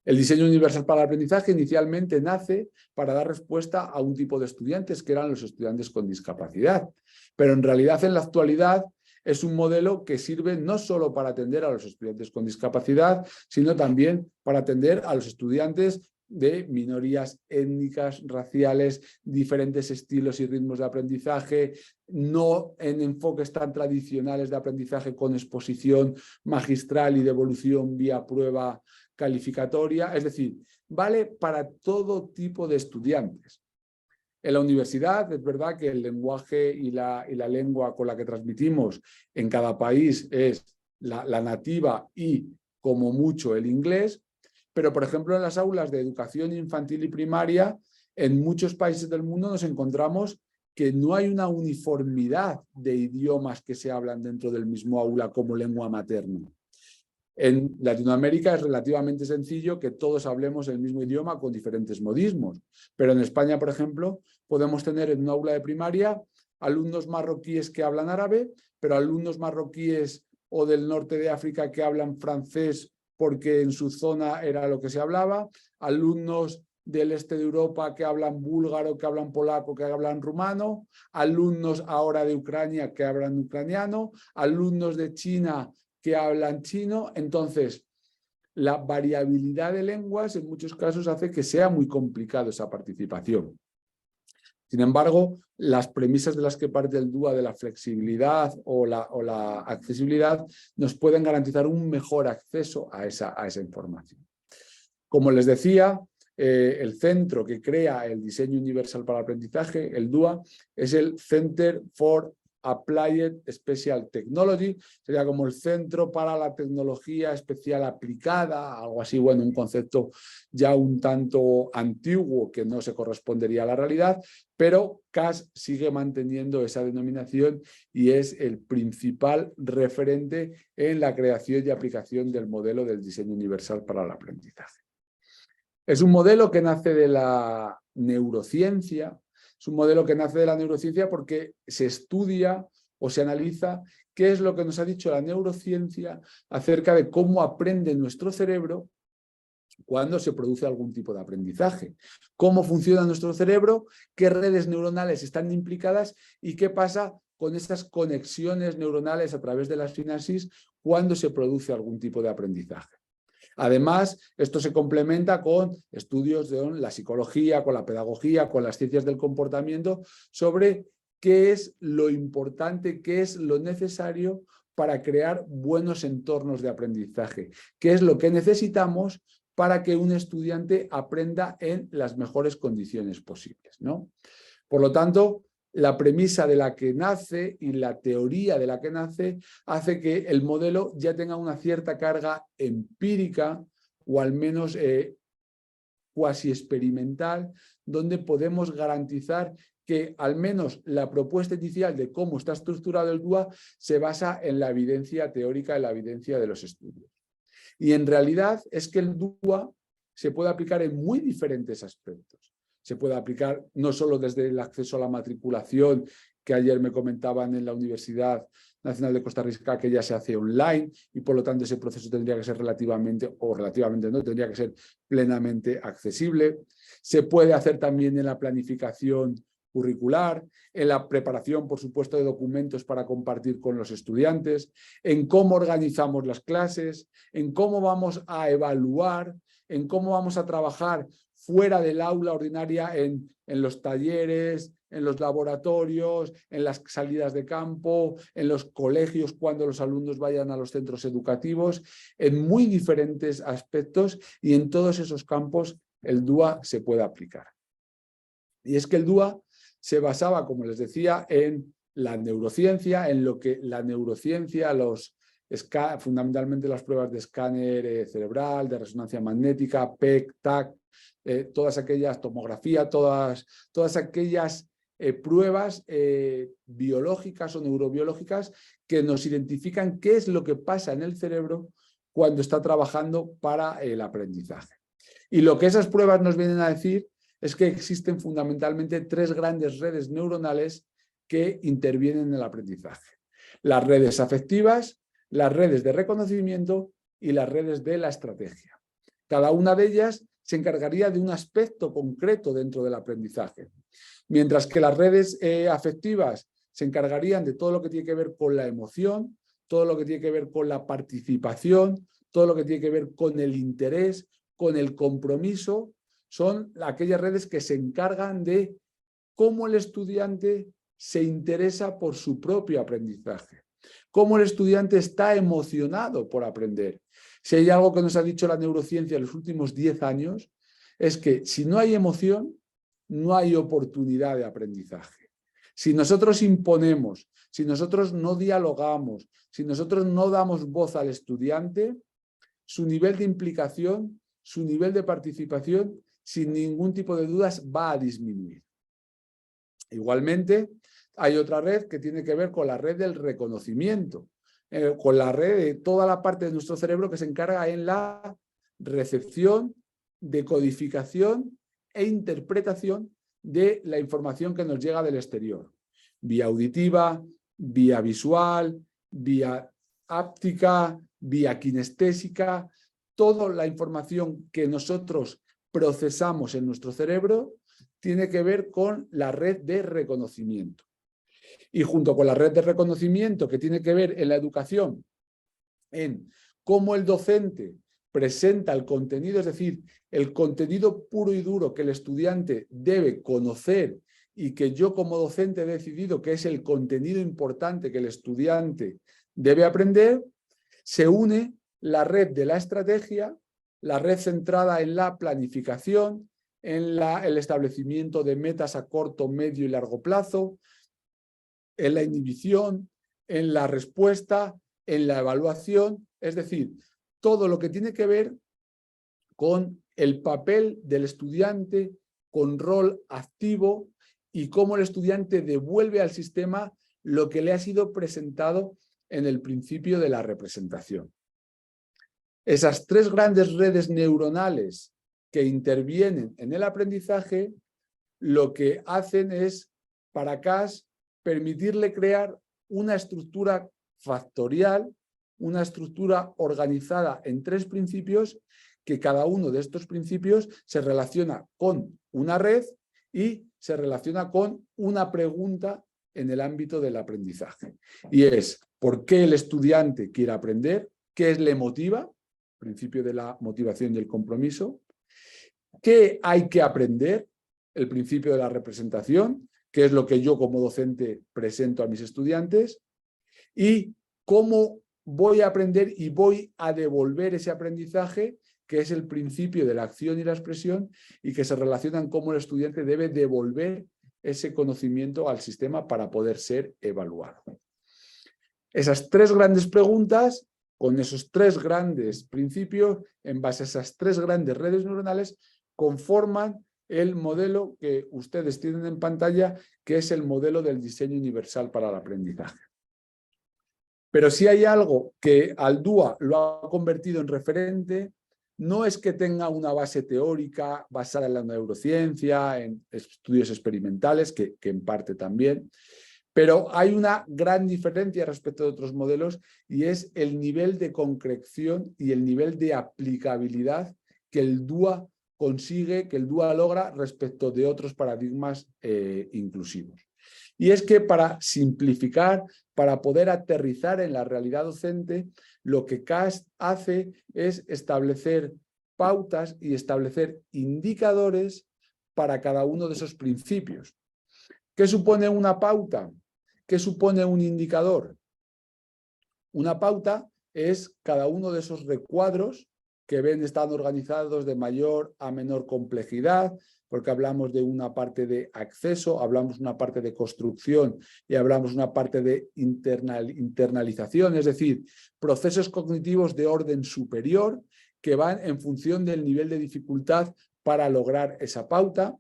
El diseño universal para el aprendizaje inicialmente nace para dar respuesta a un tipo de estudiantes, que eran los estudiantes con discapacidad. Pero en realidad, en la actualidad, es un modelo que sirve no solo para atender a los estudiantes con discapacidad, sino también para atender a los estudiantes de minorías étnicas, raciales, diferentes estilos y ritmos de aprendizaje, no en enfoques tan tradicionales de aprendizaje con exposición magistral y devolución vía prueba calificatoria. Es decir, vale para todo tipo de estudiantes. En la universidad es verdad que el lenguaje y la lengua con la que transmitimos en cada país es la nativa y como mucho el inglés, pero por ejemplo en las aulas de educación infantil y primaria en muchos países del mundo nos encontramos que no hay una uniformidad de idiomas que se hablan dentro del mismo aula como lengua materna. En Latinoamérica es relativamente sencillo que todos hablemos el mismo idioma con diferentes modismos, pero en España, por ejemplo, podemos tener en una aula de primaria alumnos marroquíes que hablan árabe, pero alumnos marroquíes o del norte de África que hablan francés porque en su zona era lo que se hablaba, alumnos del este de Europa que hablan búlgaro, que hablan polaco, que hablan rumano, alumnos ahora de Ucrania que hablan ucraniano, alumnos de China que hablan chino. Entonces, la variabilidad de lenguas en muchos casos hace que sea muy complicado esa participación. Sin embargo, las premisas de las que parte el DUA de la flexibilidad o la accesibilidad nos pueden garantizar un mejor acceso a esa información. Como les decía, el centro que crea el diseño universal para el aprendizaje, el DUA, es el Center for Applied Special Technology, sería como el centro para la tecnología especial aplicada, algo así, bueno, un concepto ya un tanto antiguo que no se correspondería a la realidad, pero CAS sigue manteniendo esa denominación y es el principal referente en la creación y aplicación del modelo del diseño universal para el aprendizaje. Es un modelo que nace de la neurociencia. Es un modelo que nace de la neurociencia porque se estudia o se analiza qué es lo que nos ha dicho la neurociencia acerca de cómo aprende nuestro cerebro cuando se produce algún tipo de aprendizaje. Cómo funciona nuestro cerebro, qué redes neuronales están implicadas y qué pasa con estas conexiones neuronales a través de las sinapsis cuando se produce algún tipo de aprendizaje. Además, esto se complementa con estudios de la psicología, con la pedagogía, con las ciencias del comportamiento, sobre qué es lo importante, qué es lo necesario para crear buenos entornos de aprendizaje, qué es lo que necesitamos para que un estudiante aprenda en las mejores condiciones posibles, ¿no? Por lo tanto, la premisa de la que nace y la teoría de la que nace hace que el modelo ya tenga una cierta carga empírica o al menos cuasi experimental, donde podemos garantizar que al menos la propuesta inicial de cómo está estructurado el DUA se basa en la evidencia teórica, en la evidencia de los estudios. Y en realidad es que el DUA se puede aplicar en muy diferentes aspectos. Se puede aplicar no solo desde el acceso a la matriculación, que ayer me comentaban en la Universidad Nacional de Costa Rica, que ya se hace online y por lo tanto ese proceso tendría que ser relativamente no, tendría que ser plenamente accesible. Se puede hacer también en la planificación curricular, en la preparación, por supuesto, de documentos para compartir con los estudiantes, en cómo organizamos las clases, en cómo vamos a evaluar, en cómo vamos a trabajar fuera del aula ordinaria en los talleres, en los laboratorios, en las salidas de campo, en los colegios cuando los alumnos vayan a los centros educativos, en muy diferentes aspectos y en todos esos campos el DUA se puede aplicar. Y es que el DUA se basaba, como les decía, en la neurociencia, en lo que la neurociencia, fundamentalmente las pruebas de escáner cerebral, de resonancia magnética, PEC, TAC, todas aquellas, tomografía, todas aquellas pruebas biológicas o neurobiológicas que nos identifican qué es lo que pasa en el cerebro cuando está trabajando para el aprendizaje. Y lo que esas pruebas nos vienen a decir es que existen fundamentalmente tres grandes redes neuronales que intervienen en el aprendizaje. Las redes afectivas, las redes de reconocimiento y las redes de la estrategia. Cada una de ellas se encargaría de un aspecto concreto dentro del aprendizaje. Mientras que las redes afectivas se encargarían de todo lo que tiene que ver con la emoción, todo lo que tiene que ver con la participación, todo lo que tiene que ver con el interés, con el compromiso, son aquellas redes que se encargan de cómo el estudiante se interesa por su propio aprendizaje, cómo el estudiante está emocionado por aprender. Si hay algo que nos ha dicho la neurociencia en los últimos 10 años, es que si no hay emoción, no hay oportunidad de aprendizaje. Si nosotros imponemos, si nosotros no dialogamos, si nosotros no damos voz al estudiante, su nivel de implicación, su nivel de participación, sin ningún tipo de dudas, va a disminuir. Igualmente, hay otra red que tiene que ver con la red del reconocimiento, con la red de toda la parte de nuestro cerebro que se encarga en la recepción, decodificación e interpretación de la información que nos llega del exterior, vía auditiva, vía visual, vía áptica, vía kinestésica, toda la información que nosotros procesamos en nuestro cerebro tiene que ver con la red de reconocimiento. Y junto con la red de reconocimiento que tiene que ver en la educación, en cómo el docente presenta el contenido, es decir, el contenido puro y duro que el estudiante debe conocer y que yo como docente he decidido que es el contenido importante que el estudiante debe aprender, se une la red de la estrategia, la red centrada en la planificación, en el establecimiento de metas a corto, medio y largo plazo, en la inhibición, en la respuesta, en la evaluación, es decir, todo lo que tiene que ver con el papel del estudiante, con rol activo y cómo el estudiante devuelve al sistema lo que le ha sido presentado en el principio de la representación. Esas tres grandes redes neuronales que intervienen en el aprendizaje, lo que hacen es, para CAS, permitirle crear una estructura factorial, una estructura organizada en tres principios, que cada uno de estos principios se relaciona con una red y se relaciona con una pregunta en el ámbito del aprendizaje. Y es, ¿por qué el estudiante quiere aprender? ¿Qué le motiva? Principio de la motivación y el compromiso. ¿Qué hay que aprender? El principio de la representación, que es lo que yo como docente presento a mis estudiantes. Y cómo voy a aprender y voy a devolver ese aprendizaje, que es el principio de la acción y la expresión, y que se relacionan cómo el estudiante debe devolver ese conocimiento al sistema para poder ser evaluado. Esas tres grandes preguntas, con esos tres grandes principios, en base a esas tres grandes redes neuronales, conforman el modelo que ustedes tienen en pantalla, que es el modelo del diseño universal para el aprendizaje. Pero si hay algo que al DUA lo ha convertido en referente, no es que tenga una base teórica basada en la neurociencia, en estudios experimentales, que en parte también, pero hay una gran diferencia respecto de otros modelos, y es el nivel de concreción y el nivel de aplicabilidad que el DUA consigue, que el DUA logra respecto de otros paradigmas inclusivos. Y es que para simplificar, para poder aterrizar en la realidad docente, lo que CAST hace es establecer pautas y establecer indicadores para cada uno de esos principios. ¿Qué supone una pauta? ¿Qué supone un indicador? Una pauta es cada uno de esos recuadros que están organizados de mayor a menor complejidad, porque hablamos de una parte de acceso, hablamos de una parte de construcción y hablamos de una parte de internalización, es decir, procesos cognitivos de orden superior que van en función del nivel de dificultad para lograr esa pauta,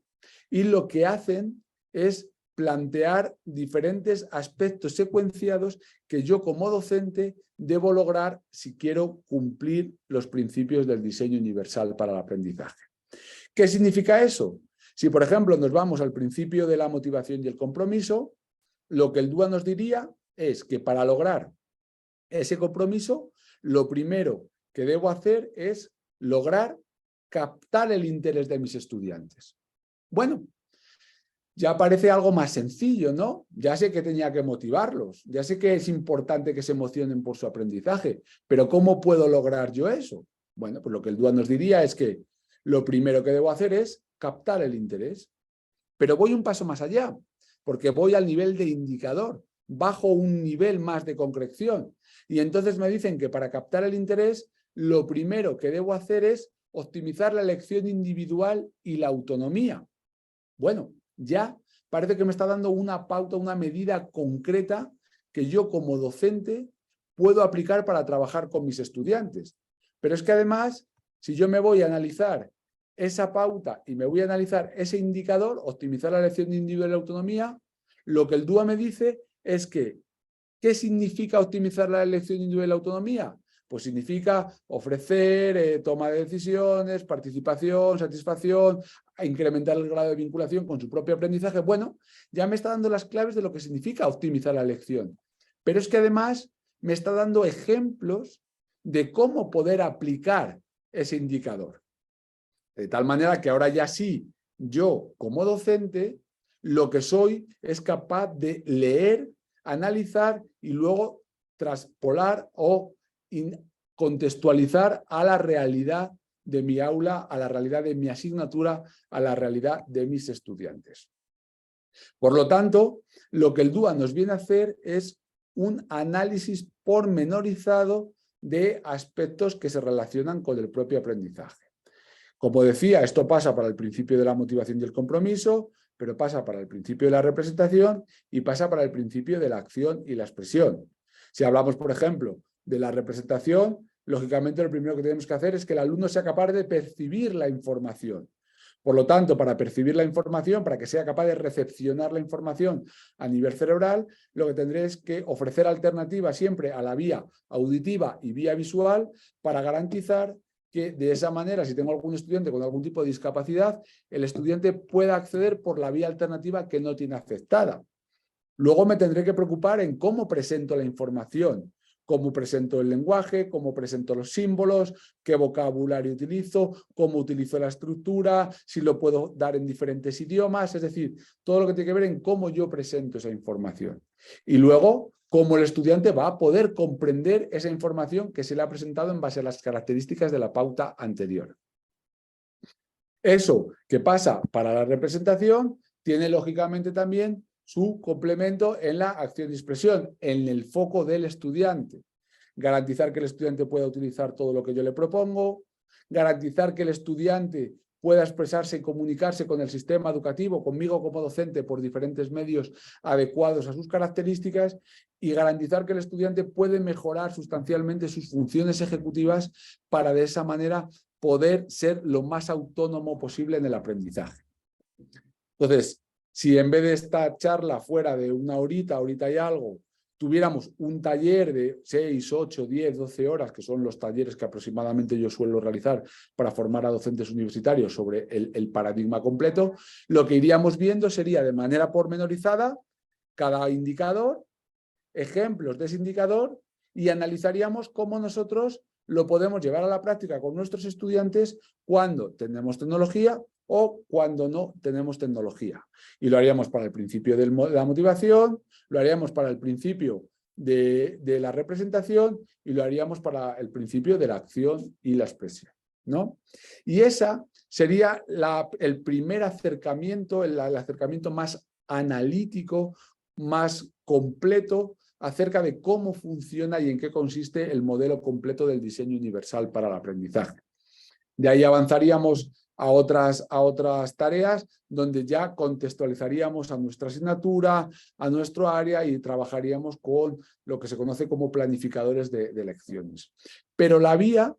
y lo que hacen es plantear diferentes aspectos secuenciados que yo como docente debo lograr si quiero cumplir los principios del diseño universal para el aprendizaje. ¿Qué significa eso? Si, por ejemplo, nos vamos al principio de la motivación y el compromiso, lo que el DUA nos diría es que para lograr ese compromiso, lo primero que debo hacer es lograr captar el interés de mis estudiantes. Bueno, ya parece algo más sencillo, ¿no? Ya sé que tenía que motivarlos, ya sé que es importante que se emocionen por su aprendizaje, pero ¿cómo puedo lograr yo eso? Bueno, pues lo que el DUA nos diría es que lo primero que debo hacer es captar el interés, pero voy un paso más allá, porque voy al nivel de indicador, bajo un nivel más de concreción, y entonces me dicen que para captar el interés, lo primero que debo hacer es optimizar la elección individual y la autonomía. Bueno, ya parece que me está dando una pauta, una medida concreta que yo como docente puedo aplicar para trabajar con mis estudiantes. Pero es que además, si yo me voy a analizar esa pauta y me voy a analizar ese indicador, optimizar la elección individual y la autonomía, lo que el DUA me dice es que, ¿qué significa optimizar la elección individual y la autonomía? Pues significa ofrecer toma de decisiones, participación, satisfacción, incrementar el grado de vinculación con su propio aprendizaje. Bueno, ya me está dando las claves de lo que significa optimizar la elección. Pero es que además me está dando ejemplos de cómo poder aplicar ese indicador. De tal manera que ahora ya sí, yo como docente, lo que soy es capaz de leer, analizar y luego traspolar o contextualizar a la realidad de mi aula, a la realidad de mi asignatura, a la realidad de mis estudiantes. Por lo tanto, lo que el DUA nos viene a hacer es un análisis pormenorizado de aspectos que se relacionan con el propio aprendizaje. Como decía, esto pasa para el principio de la motivación y el compromiso, pero pasa para el principio de la representación y pasa para el principio de la acción y la expresión. Si hablamos, por ejemplo, de la representación, lógicamente lo primero que tenemos que hacer es que el alumno sea capaz de percibir la información. Por lo tanto, para percibir la información, para que sea capaz de recepcionar la información a nivel cerebral, lo que tendré es que ofrecer alternativas siempre a la vía auditiva y vía visual para garantizar que de esa manera, si tengo algún estudiante con algún tipo de discapacidad, el estudiante pueda acceder por la vía alternativa que no tiene aceptada. Luego me tendré que preocupar en cómo presento la información, cómo presento el lenguaje, cómo presento los símbolos, qué vocabulario utilizo, cómo utilizo la estructura, si lo puedo dar en diferentes idiomas, es decir, todo lo que tiene que ver en cómo yo presento esa información. Y luego, cómo el estudiante va a poder comprender esa información que se le ha presentado en base a las características de la pauta anterior. Eso que pasa para la representación tiene lógicamente también su complemento en la acción y expresión, en el foco del estudiante. Garantizar que el estudiante pueda utilizar todo lo que yo le propongo, garantizar que el estudiante pueda expresarse y comunicarse con el sistema educativo, conmigo como docente, por diferentes medios adecuados a sus características, y garantizar que el estudiante puede mejorar sustancialmente sus funciones ejecutivas para de esa manera poder ser lo más autónomo posible en el aprendizaje. Entonces, si en vez de esta charla fuera de una horita y algo, tuviéramos un taller de 6, 8, 10, 12 horas, que son los talleres que aproximadamente yo suelo realizar para formar a docentes universitarios sobre el paradigma completo, lo que iríamos viendo sería de manera pormenorizada cada indicador, ejemplos de ese indicador, y analizaríamos cómo nosotros lo podemos llevar a la práctica con nuestros estudiantes cuando tenemos tecnología o cuando no tenemos tecnología. Y lo haríamos para el principio de la motivación, lo haríamos para el principio de la representación y lo haríamos para el principio de la acción y la expresión, ¿no? Y esa sería el primer acercamiento, el acercamiento más analítico, más completo acerca de cómo funciona y en qué consiste el modelo completo del diseño universal para el aprendizaje. De ahí avanzaríamos a otras tareas donde ya contextualizaríamos a nuestra asignatura, a nuestro área y trabajaríamos con lo que se conoce como planificadores de lecciones. Pero la vía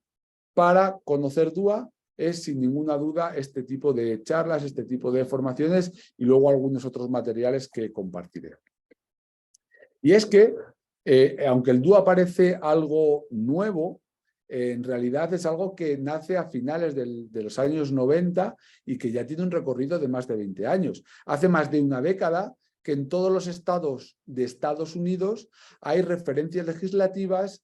para conocer DUA es sin ninguna duda este tipo de charlas, este tipo de formaciones y luego algunos otros materiales que compartiré. Y es que, aunque el DUA parece algo nuevo, en realidad es algo que nace a finales de los años 90 y que ya tiene un recorrido de más de 20 años. Hace más de una década que en todos los estados de Estados Unidos hay referencias legislativas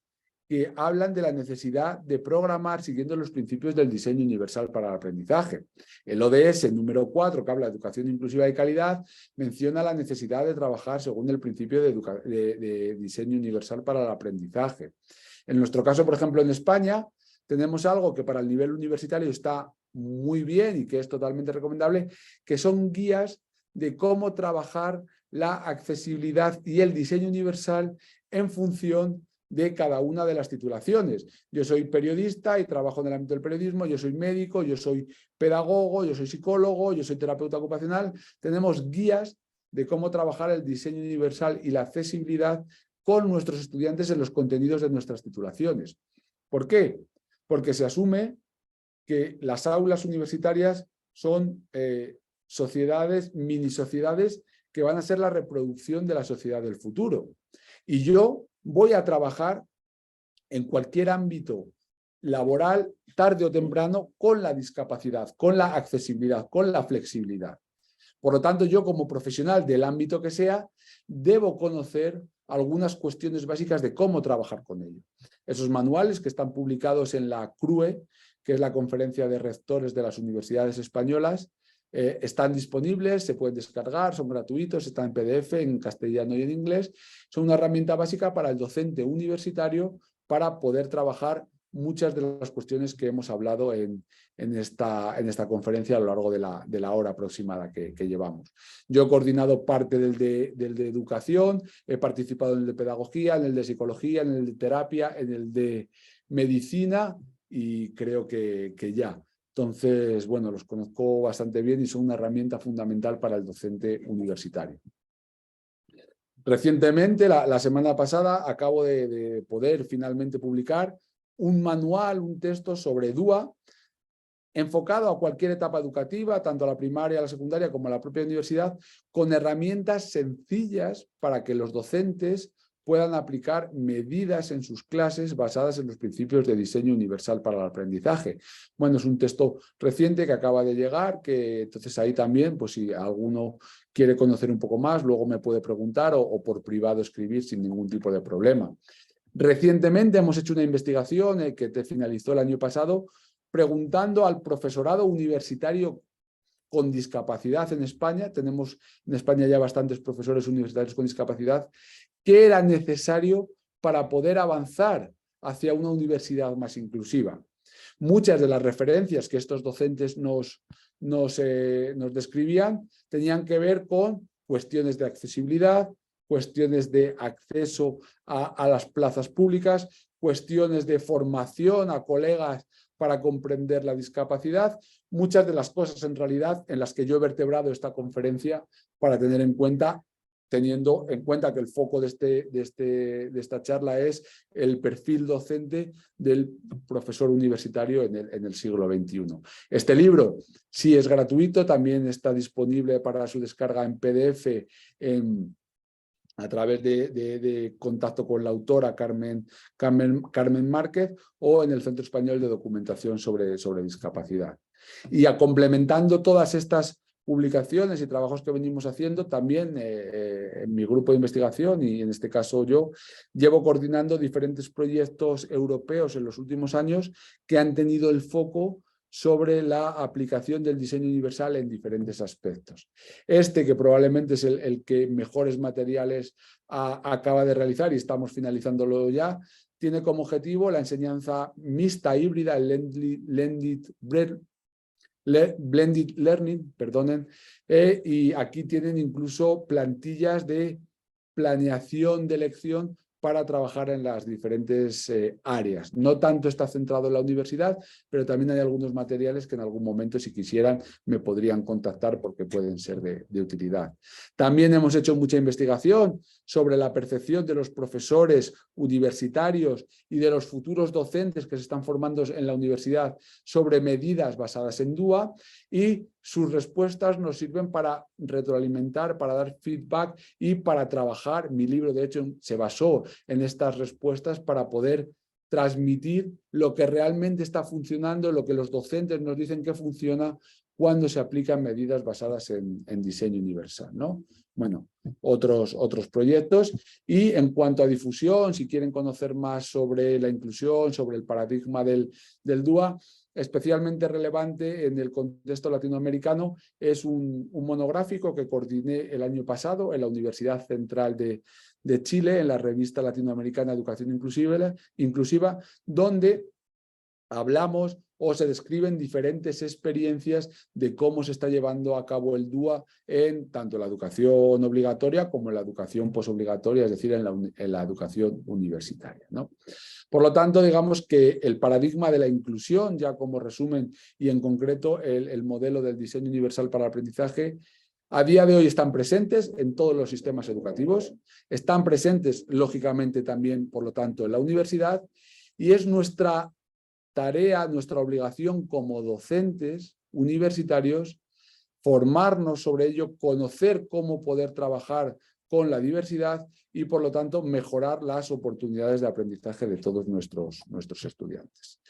que hablan de la necesidad de programar siguiendo los principios del diseño universal para el aprendizaje. El ODS número 4, que habla de educación inclusiva y calidad, menciona la necesidad de trabajar según el principio de diseño universal para el aprendizaje. En nuestro caso, por ejemplo, en España, tenemos algo que para el nivel universitario está muy bien y que es totalmente recomendable, que son guías de cómo trabajar la accesibilidad y el diseño universal en función de cada una de las titulaciones. Yo soy periodista y trabajo en el ámbito del periodismo, yo soy médico, yo soy pedagogo, yo soy psicólogo, yo soy terapeuta ocupacional. Tenemos guías de cómo trabajar el diseño universal y la accesibilidad con nuestros estudiantes en los contenidos de nuestras titulaciones. ¿Por qué? Porque se asume que las aulas universitarias son sociedades, mini sociedades, que van a ser la reproducción de la sociedad del futuro. Y yo voy a trabajar en cualquier ámbito laboral, tarde o temprano, con la discapacidad, con la accesibilidad, con la flexibilidad. Por lo tanto, yo como profesional del ámbito que sea, debo conocer algunas cuestiones básicas de cómo trabajar con ello. Esos manuales que están publicados en la CRUE, que es la Conferencia de Rectores de las Universidades Españolas, están disponibles, se pueden descargar, son gratuitos, están en PDF, en castellano y en inglés. Son una herramienta básica para el docente universitario para poder trabajar muchas de las cuestiones que hemos hablado en esta conferencia a lo largo de la hora aproximada que llevamos. Yo he coordinado parte del de educación, he participado en el de pedagogía, en el de psicología, en el de terapia, en el de medicina y creo que ya. Entonces, bueno, los conozco bastante bien y son una herramienta fundamental para el docente universitario. Recientemente, la semana pasada, acabo de poder finalmente publicar un manual, un texto sobre DUA, enfocado a cualquier etapa educativa, tanto a la primaria, a la secundaria, como a la propia universidad, con herramientas sencillas para que los docentes puedan aplicar medidas en sus clases basadas en los principios de diseño universal para el aprendizaje. Bueno, es un texto reciente que acaba de llegar, que entonces ahí también, pues si alguno quiere conocer un poco más, luego me puede preguntar o por privado escribir sin ningún tipo de problema. Recientemente hemos hecho una investigación que finalizó el año pasado, preguntando al profesorado universitario con discapacidad en España, tenemos en España ya bastantes profesores universitarios con discapacidad, qué era necesario para poder avanzar hacia una universidad más inclusiva. Muchas de las referencias que estos docentes nos describían tenían que ver con cuestiones de accesibilidad, cuestiones de acceso a las plazas públicas, cuestiones de formación a colegas para comprender la discapacidad. Muchas de las cosas en realidad en las que yo he vertebrado esta conferencia para tener en cuenta, teniendo en cuenta que el foco de esta charla es el perfil docente del profesor universitario en el siglo XXI. Este libro sí es gratuito, también está disponible para su descarga en PDF a través de contacto con la autora Carmen Márquez o en el Centro Español de Documentación sobre Discapacidad. Y complementando todas estas publicaciones y trabajos que venimos haciendo, también en mi grupo de investigación, y en este caso yo, llevo coordinando diferentes proyectos europeos en los últimos años que han tenido el foco sobre la aplicación del diseño universal en diferentes aspectos. Que probablemente es el que mejores materiales acaba de realizar y estamos finalizándolo ya, tiene como objetivo la enseñanza mixta híbrida, el blended learning, perdonen, y aquí tienen incluso plantillas de planeación de lección para trabajar en las diferentes áreas. No tanto está centrado en la universidad, pero también hay algunos materiales que en algún momento, si quisieran, me podrían contactar porque pueden ser de utilidad. También hemos hecho mucha investigación sobre la percepción de los profesores universitarios y de los futuros docentes que se están formando en la universidad sobre medidas basadas en DUA, y sus respuestas nos sirven para retroalimentar, para dar feedback y para trabajar. Mi libro, de hecho, se basó en estas respuestas para poder transmitir lo que realmente está funcionando, lo que los docentes nos dicen que funciona cuando se aplican medidas basadas en diseño universal, ¿no? Bueno, otros proyectos. Y en cuanto a difusión, si quieren conocer más sobre la inclusión, sobre el paradigma del DUA, especialmente relevante en el contexto latinoamericano, es un monográfico que coordiné el año pasado en la Universidad Central de Chile, en la revista latinoamericana Educación Inclusiva, donde hablamos o se describen diferentes experiencias de cómo se está llevando a cabo el DUA en tanto la educación obligatoria como en la educación posobligatoria, es decir, en la educación universitaria, ¿no? Por lo tanto, digamos que el paradigma de la inclusión, ya como resumen y en concreto el modelo del diseño universal para el aprendizaje, a día de hoy están presentes en todos los sistemas educativos, están presentes lógicamente también, por lo tanto, en la universidad, y es nuestra tarea, nuestra obligación como docentes universitarios, formarnos sobre ello, conocer cómo poder trabajar con la diversidad y, por lo tanto, mejorar las oportunidades de aprendizaje de todos nuestros estudiantes.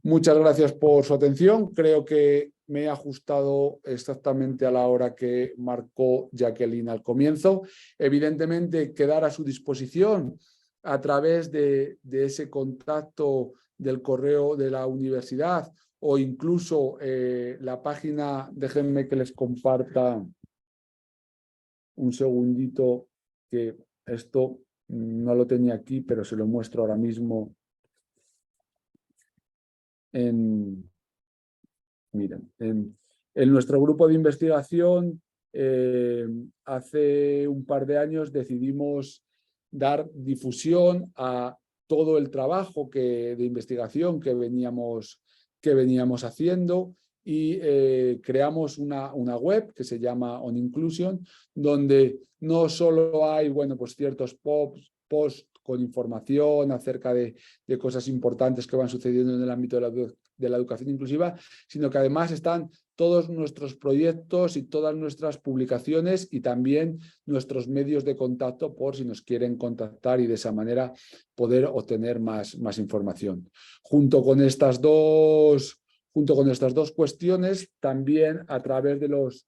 Muchas gracias por su atención. Creo que me he ajustado exactamente a la hora que marcó Jacqueline al comienzo. Evidentemente, quedar a su disposición a través de ese contacto del correo de la universidad o incluso la página, déjenme que les comparta un segundito, que esto no lo tenía aquí, pero se lo muestro ahora mismo. Miren, en nuestro grupo de investigación, hace un par de años decidimos dar difusión a todo el trabajo de investigación que veníamos haciendo, y creamos una web que se llama On Inclusion, donde no solo hay, bueno, pues ciertos posts con información acerca de cosas importantes que van sucediendo en el ámbito de la educación inclusiva, sino que además están todos nuestros proyectos y todas nuestras publicaciones y también nuestros medios de contacto por si nos quieren contactar y de esa manera poder obtener más información. Junto con estas dos cuestiones, también a través de los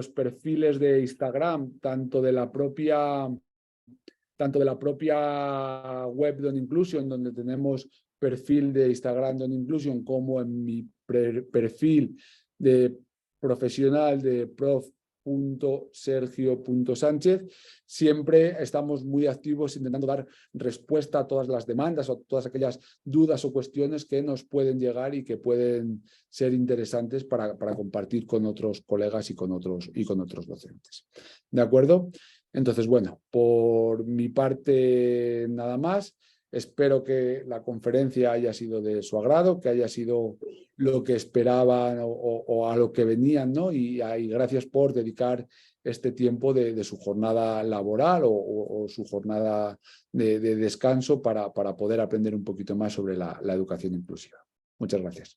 perfiles de Instagram, tanto de la propia web de On Inclusion, donde tenemos perfil de Instagram de On Inclusion, como en mi perfil de profesional de prof.sergio.sánchez, siempre estamos muy activos intentando dar respuesta a todas las demandas o todas aquellas dudas o cuestiones que nos pueden llegar y que pueden ser interesantes para compartir con otros colegas y con otros docentes. ¿De acuerdo? Entonces, bueno, por mi parte nada más. Espero que la conferencia haya sido de su agrado, que haya sido lo que esperaban o a lo que venían, ¿no? Y gracias por dedicar este tiempo de su jornada laboral o su jornada de descanso para poder aprender un poquito más sobre la educación inclusiva. Muchas gracias.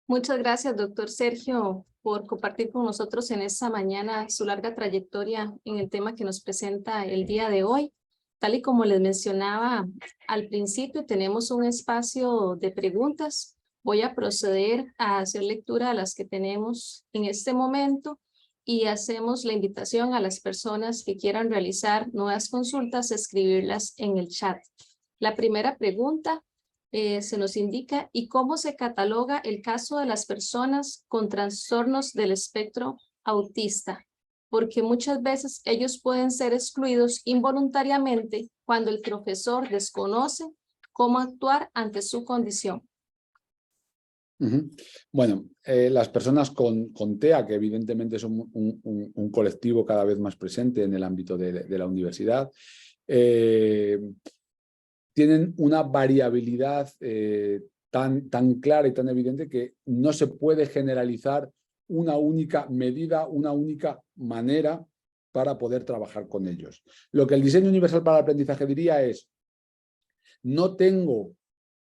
Muchas gracias, doctor Sergio, por compartir con nosotros en esta mañana su larga trayectoria en el tema que nos presenta el día de hoy. Tal y como les mencionaba al principio, tenemos un espacio de preguntas. Voy a proceder a hacer lectura a las que tenemos en este momento y hacemos la invitación a las personas que quieran realizar nuevas consultas, escribirlas en el chat. La primera pregunta se nos indica: ¿y cómo se cataloga el caso de las personas con trastornos del espectro autista? Porque muchas veces ellos pueden ser excluidos involuntariamente cuando el profesor desconoce cómo actuar ante su condición. Bueno, las personas con TEA, que evidentemente son un colectivo cada vez más presente en el ámbito de la universidad, tienen una variabilidad tan clara y tan evidente que no se puede generalizar una única medida, una única manera para poder trabajar con ellos. Lo que el diseño universal para el aprendizaje diría es: no tengo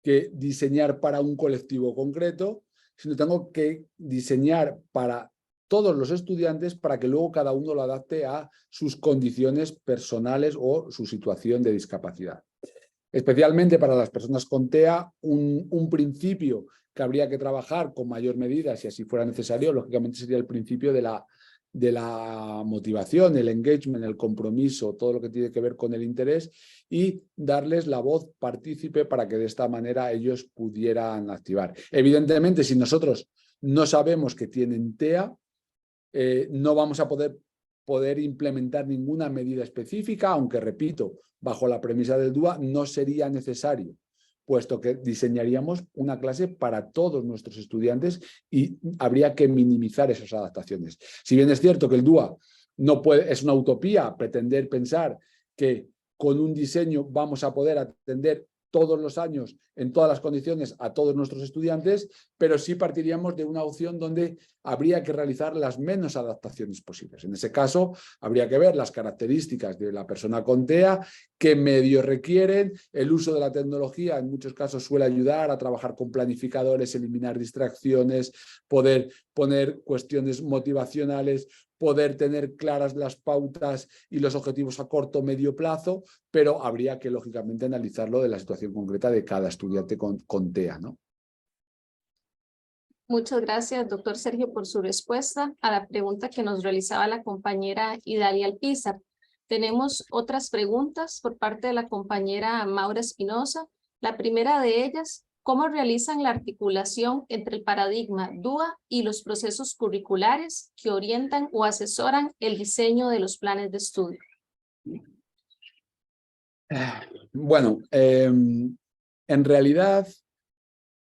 que diseñar para un colectivo concreto, sino tengo que diseñar para todos los estudiantes para que luego cada uno lo adapte a sus condiciones personales o su situación de discapacidad. Especialmente para las personas con TEA, un principio que habría que trabajar con mayor medida, si así fuera necesario, lógicamente sería el principio de la motivación, el engagement, el compromiso, todo lo que tiene que ver con el interés, y darles la voz partícipe para que de esta manera ellos pudieran activar. Evidentemente, si nosotros no sabemos que tienen TEA, no vamos a poder implementar ninguna medida específica, aunque, repito, bajo la premisa del DUA no sería necesario, puesto que diseñaríamos una clase para todos nuestros estudiantes y habría que minimizar esas adaptaciones. Si bien es cierto que el DUA es una utopía pretender pensar que con un diseño vamos a poder atender todos los años, en todas las condiciones, a todos nuestros estudiantes, pero sí partiríamos de una opción donde habría que realizar las menos adaptaciones posibles. En ese caso, habría que ver las características de la persona con TEA, qué medios requieren. El uso de la tecnología en muchos casos suele ayudar a trabajar con planificadores, eliminar distracciones, poder poner cuestiones motivacionales, poder tener claras las pautas y los objetivos a corto o medio plazo, pero habría que, lógicamente, analizarlo de la situación concreta de cada estudiante con TEA, ¿no? Muchas gracias, doctor Sergio, por su respuesta a la pregunta que nos realizaba la compañera Idalia Alpizar. Tenemos otras preguntas por parte de la compañera Maura Espinosa. La primera de ellas: ¿cómo realizan la articulación entre el paradigma DUA y los procesos curriculares que orientan o asesoran el diseño de los planes de estudio? Bueno, en realidad,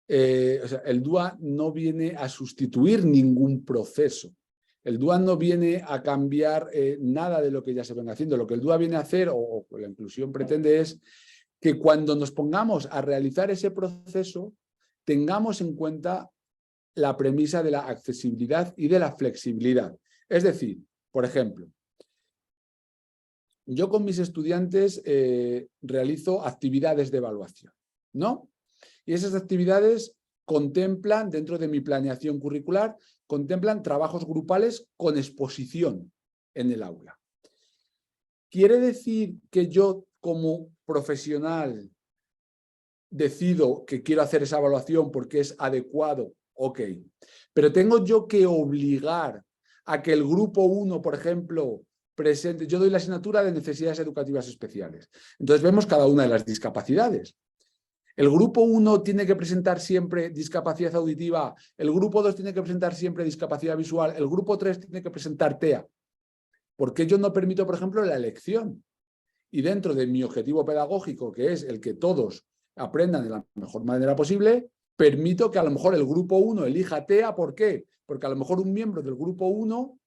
el DUA no viene a sustituir ningún proceso. El DUA no viene a cambiar nada de lo que ya se venga haciendo. Lo que el DUA viene a hacer, o la inclusión pretende, es que cuando nos pongamos a realizar ese proceso, tengamos en cuenta la premisa de la accesibilidad y de la flexibilidad. Es decir, por ejemplo, yo con mis estudiantes realizo actividades de evaluación, ¿no? Y esas actividades contemplan, dentro de mi planeación curricular, contemplan trabajos grupales con exposición en el aula. ¿Quiere decir que yo, como profesional, decido que quiero hacer esa evaluación porque es adecuado? Ok. Pero tengo yo que obligar a que el grupo 1, por ejemplo, presente. Yo doy la asignatura de necesidades educativas especiales. Entonces vemos cada una de las discapacidades. El grupo 1 tiene que presentar siempre discapacidad auditiva, el grupo 2 tiene que presentar siempre discapacidad visual, el grupo 3 tiene que presentar TEA. ¿Por qué yo no permito, por ejemplo, la elección? Y dentro de mi objetivo pedagógico, que es el que todos aprendan de la mejor manera posible, permito que a lo mejor el grupo 1 elija TEA. ¿Por qué? Porque a lo mejor un miembro del grupo 1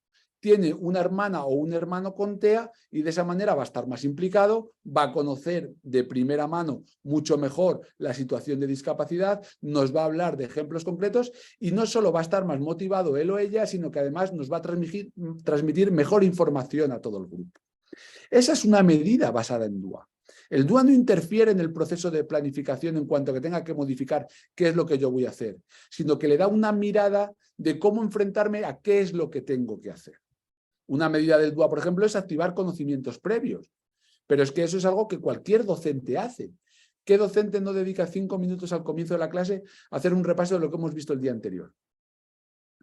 tiene una hermana o un hermano con TEA y de esa manera va a estar más implicado, va a conocer de primera mano mucho mejor la situación de discapacidad, nos va a hablar de ejemplos concretos y no solo va a estar más motivado él o ella, sino que además nos va a transmitir mejor información a todo el grupo. Esa es una medida basada en DUA. El DUA no interfiere en el proceso de planificación en cuanto a que tenga que modificar qué es lo que yo voy a hacer, sino que le da una mirada de cómo enfrentarme a qué es lo que tengo que hacer. Una medida del DUA, por ejemplo, es activar conocimientos previos, pero es que eso es algo que cualquier docente hace. ¿Qué docente no dedica 5 minutos al comienzo de la clase a hacer un repaso de lo que hemos visto el día anterior?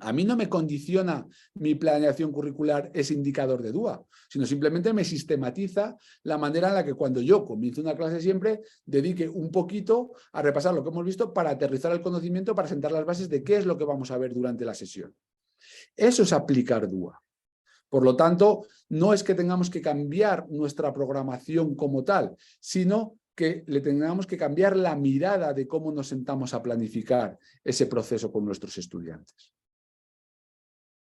A mí no me condiciona mi planeación curricular ese indicador de DUA, sino simplemente me sistematiza la manera en la que cuando yo comienzo una clase siempre dedique un poquito a repasar lo que hemos visto para aterrizar el conocimiento, para sentar las bases de qué es lo que vamos a ver durante la sesión. Eso es aplicar DUA. Por lo tanto, no es que tengamos que cambiar nuestra programación como tal, sino que le tengamos que cambiar la mirada de cómo nos sentamos a planificar ese proceso con nuestros estudiantes.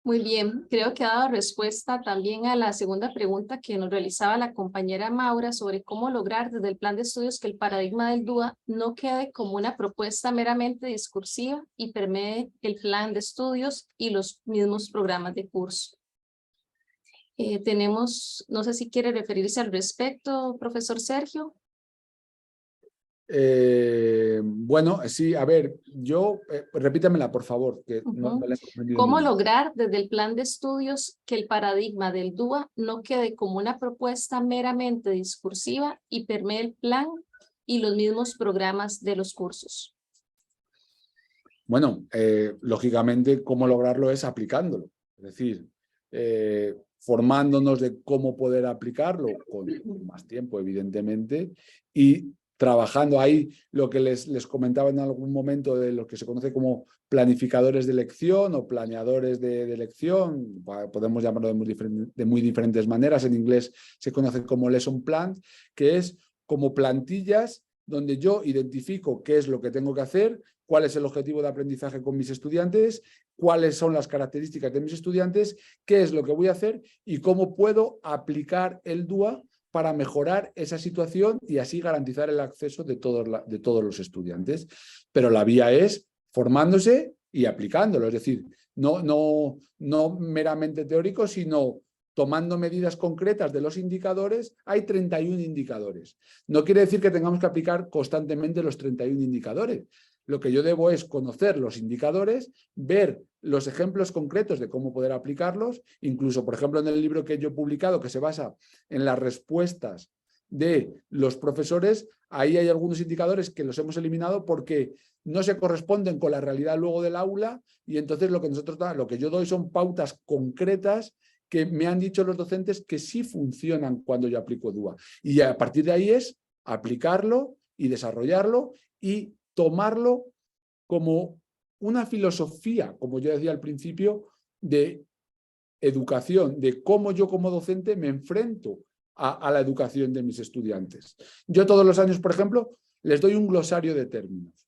Muy bien, creo que ha dado respuesta también a la segunda pregunta que nos realizaba la compañera Maura sobre cómo lograr desde el plan de estudios que el paradigma del DUA no quede como una propuesta meramente discursiva y permee el plan de estudios y los mismos programas de curso. No sé si quiere referirse al respecto, profesor Sergio. Bueno, sí, a ver, repítamela, por favor, que no la he comprendido ¿Cómo bien. lograr desde el plan de estudios que el paradigma del DUA no quede como una propuesta meramente discursiva y permee el plan y los mismos programas de los cursos? Bueno, lógicamente, cómo lograrlo es aplicándolo, es decir, formándonos de cómo poder aplicarlo con más tiempo, evidentemente, y trabajando ahí lo que les comentaba en algún momento de lo que se conoce como planificadores de elección o planeadores de elección, podemos llamarlo de muy diferentes maneras, en inglés se conoce como lesson plans, que es como plantillas donde yo identifico qué es lo que tengo que hacer, cuál es el objetivo de aprendizaje con mis estudiantes, cuáles son las características de mis estudiantes, qué es lo que voy a hacer y cómo puedo aplicar el DUA para mejorar esa situación y así garantizar el acceso de todos los estudiantes. Pero la vía es formándose y aplicándolo, es decir, no meramente teórico, sino tomando medidas concretas de los indicadores. Hay 31 indicadores. No quiere decir que tengamos que aplicar constantemente los 31 indicadores. Lo que yo debo es conocer los indicadores, ver los ejemplos concretos de cómo poder aplicarlos, incluso, por ejemplo, en el libro que yo he publicado, que se basa en las respuestas de los profesores, ahí hay algunos indicadores que los hemos eliminado porque no se corresponden con la realidad luego del aula y entonces lo que yo doy son pautas concretas que me han dicho los docentes que sí funcionan cuando yo aplico DUA. Y a partir de ahí es aplicarlo y desarrollarlo y tomarlo como una filosofía, como yo decía al principio, de educación, de cómo yo como docente me enfrento a la educación de mis estudiantes. Yo todos los años, por ejemplo, les doy un glosario de términos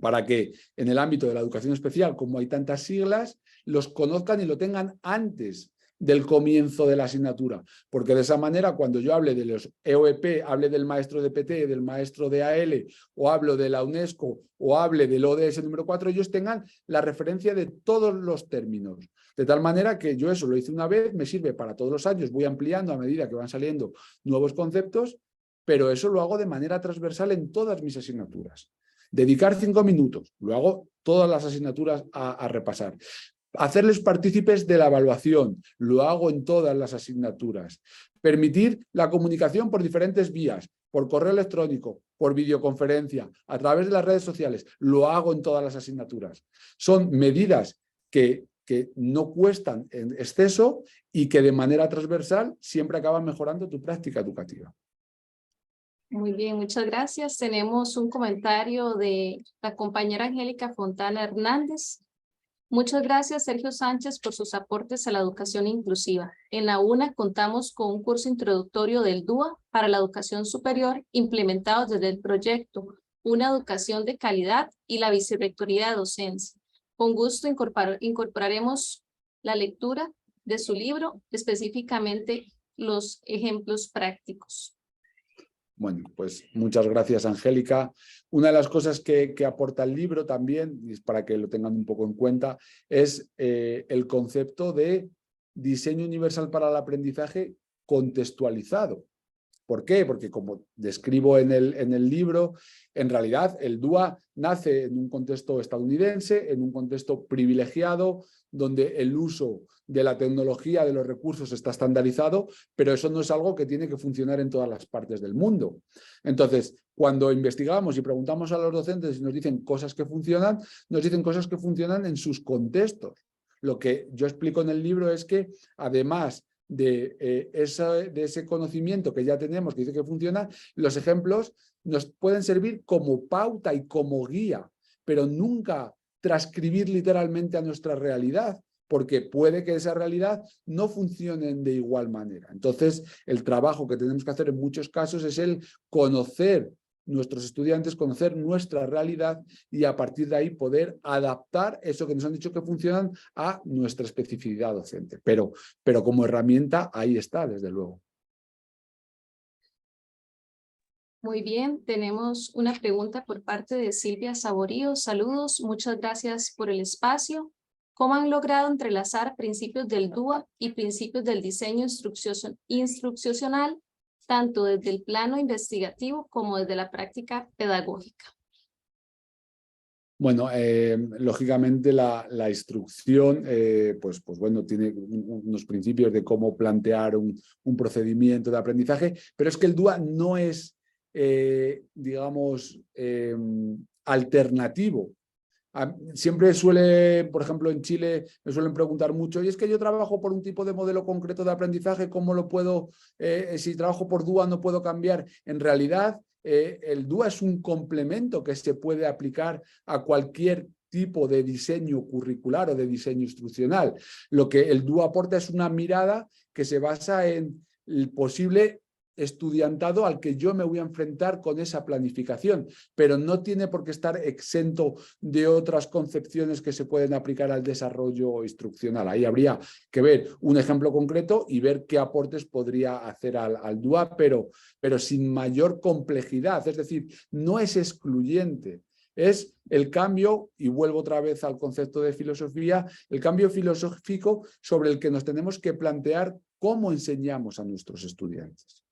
para que en el ámbito de la educación especial, como hay tantas siglas, los conozcan y lo tengan antes del comienzo de la asignatura, porque de esa manera cuando yo hable de los EOEP, hable del maestro de PT, del maestro de AL, o hablo de la UNESCO, o hable del ODS número 4, ellos tengan la referencia de todos los términos, de tal manera que yo eso lo hice una vez, me sirve para todos los años, voy ampliando a medida que van saliendo nuevos conceptos, pero eso lo hago de manera transversal en todas mis asignaturas. Dedicar 5 minutos, lo hago todas las asignaturas a repasar. Hacerles partícipes de la evaluación, lo hago en todas las asignaturas. Permitir la comunicación por diferentes vías, por correo electrónico, por videoconferencia, a través de las redes sociales, lo hago en todas las asignaturas. Son medidas que no cuestan en exceso y que de manera transversal siempre acaban mejorando tu práctica educativa. Muy bien, muchas gracias. Tenemos un comentario de la compañera Angélica Fontana Hernández. Muchas gracias, Sergio Sánchez, por sus aportes a la educación inclusiva. En la UNA contamos con un curso introductorio del DUA para la educación superior implementado desde el proyecto Una Educación de Calidad y la Vicerrectoría de Docencia. Con gusto incorporaremos la lectura de su libro, específicamente los ejemplos prácticos. Bueno, pues muchas gracias, Angélica. Una de las cosas que aporta el libro también, y es para que lo tengan un poco en cuenta, es el concepto de diseño universal para el aprendizaje contextualizado. ¿Por qué? Porque como describo en el libro, en realidad el DUA nace en un contexto estadounidense, en un contexto privilegiado, donde el uso de la tecnología, de los recursos está estandarizado, pero eso no es algo que tiene que funcionar en todas las partes del mundo. Entonces, cuando investigamos y preguntamos a los docentes y nos dicen cosas que funcionan, nos dicen cosas que funcionan en sus contextos. Lo que yo explico en el libro es que, además de ese conocimiento que ya tenemos, que dice que funciona, los ejemplos nos pueden servir como pauta y como guía, pero nunca transcribir literalmente a nuestra realidad, porque puede que esa realidad no funcione de igual manera. Entonces, el trabajo que tenemos que hacer en muchos casos es el conocer nuestros estudiantes, conocer nuestra realidad y a partir de ahí poder adaptar eso que nos han dicho que funcionan a nuestra especificidad docente. Pero como herramienta ahí está, desde luego. Muy bien, tenemos una pregunta por parte de Silvia Saborío. Saludos, muchas gracias por el espacio. ¿Cómo han logrado entrelazar principios del DUA y principios del diseño instruccional, tanto desde el plano investigativo como desde la práctica pedagógica? Bueno, lógicamente la instrucción, pues bueno, tiene unos principios de cómo plantear un procedimiento de aprendizaje, pero es que el DUA no es, digamos, alternativo. Siempre suele, por ejemplo, en Chile me suelen preguntar mucho, y es que yo trabajo por un tipo de modelo concreto de aprendizaje, ¿cómo lo puedo, si trabajo por DUA no puedo cambiar? En realidad, el DUA es un complemento que se puede aplicar a cualquier tipo de diseño curricular o de diseño instruccional. Lo que el DUA aporta es una mirada que se basa en el posible estudiantado al que yo me voy a enfrentar con esa planificación, pero no tiene por qué estar exento de otras concepciones que se pueden aplicar al desarrollo instruccional. Ahí habría que ver un ejemplo concreto y ver qué aportes podría hacer al DUA, pero sin mayor complejidad, es decir, no es excluyente. Es el cambio, y vuelvo otra vez al concepto de filosofía, el cambio filosófico sobre el que nos tenemos que plantear cómo enseñamos a nuestros estudiantes.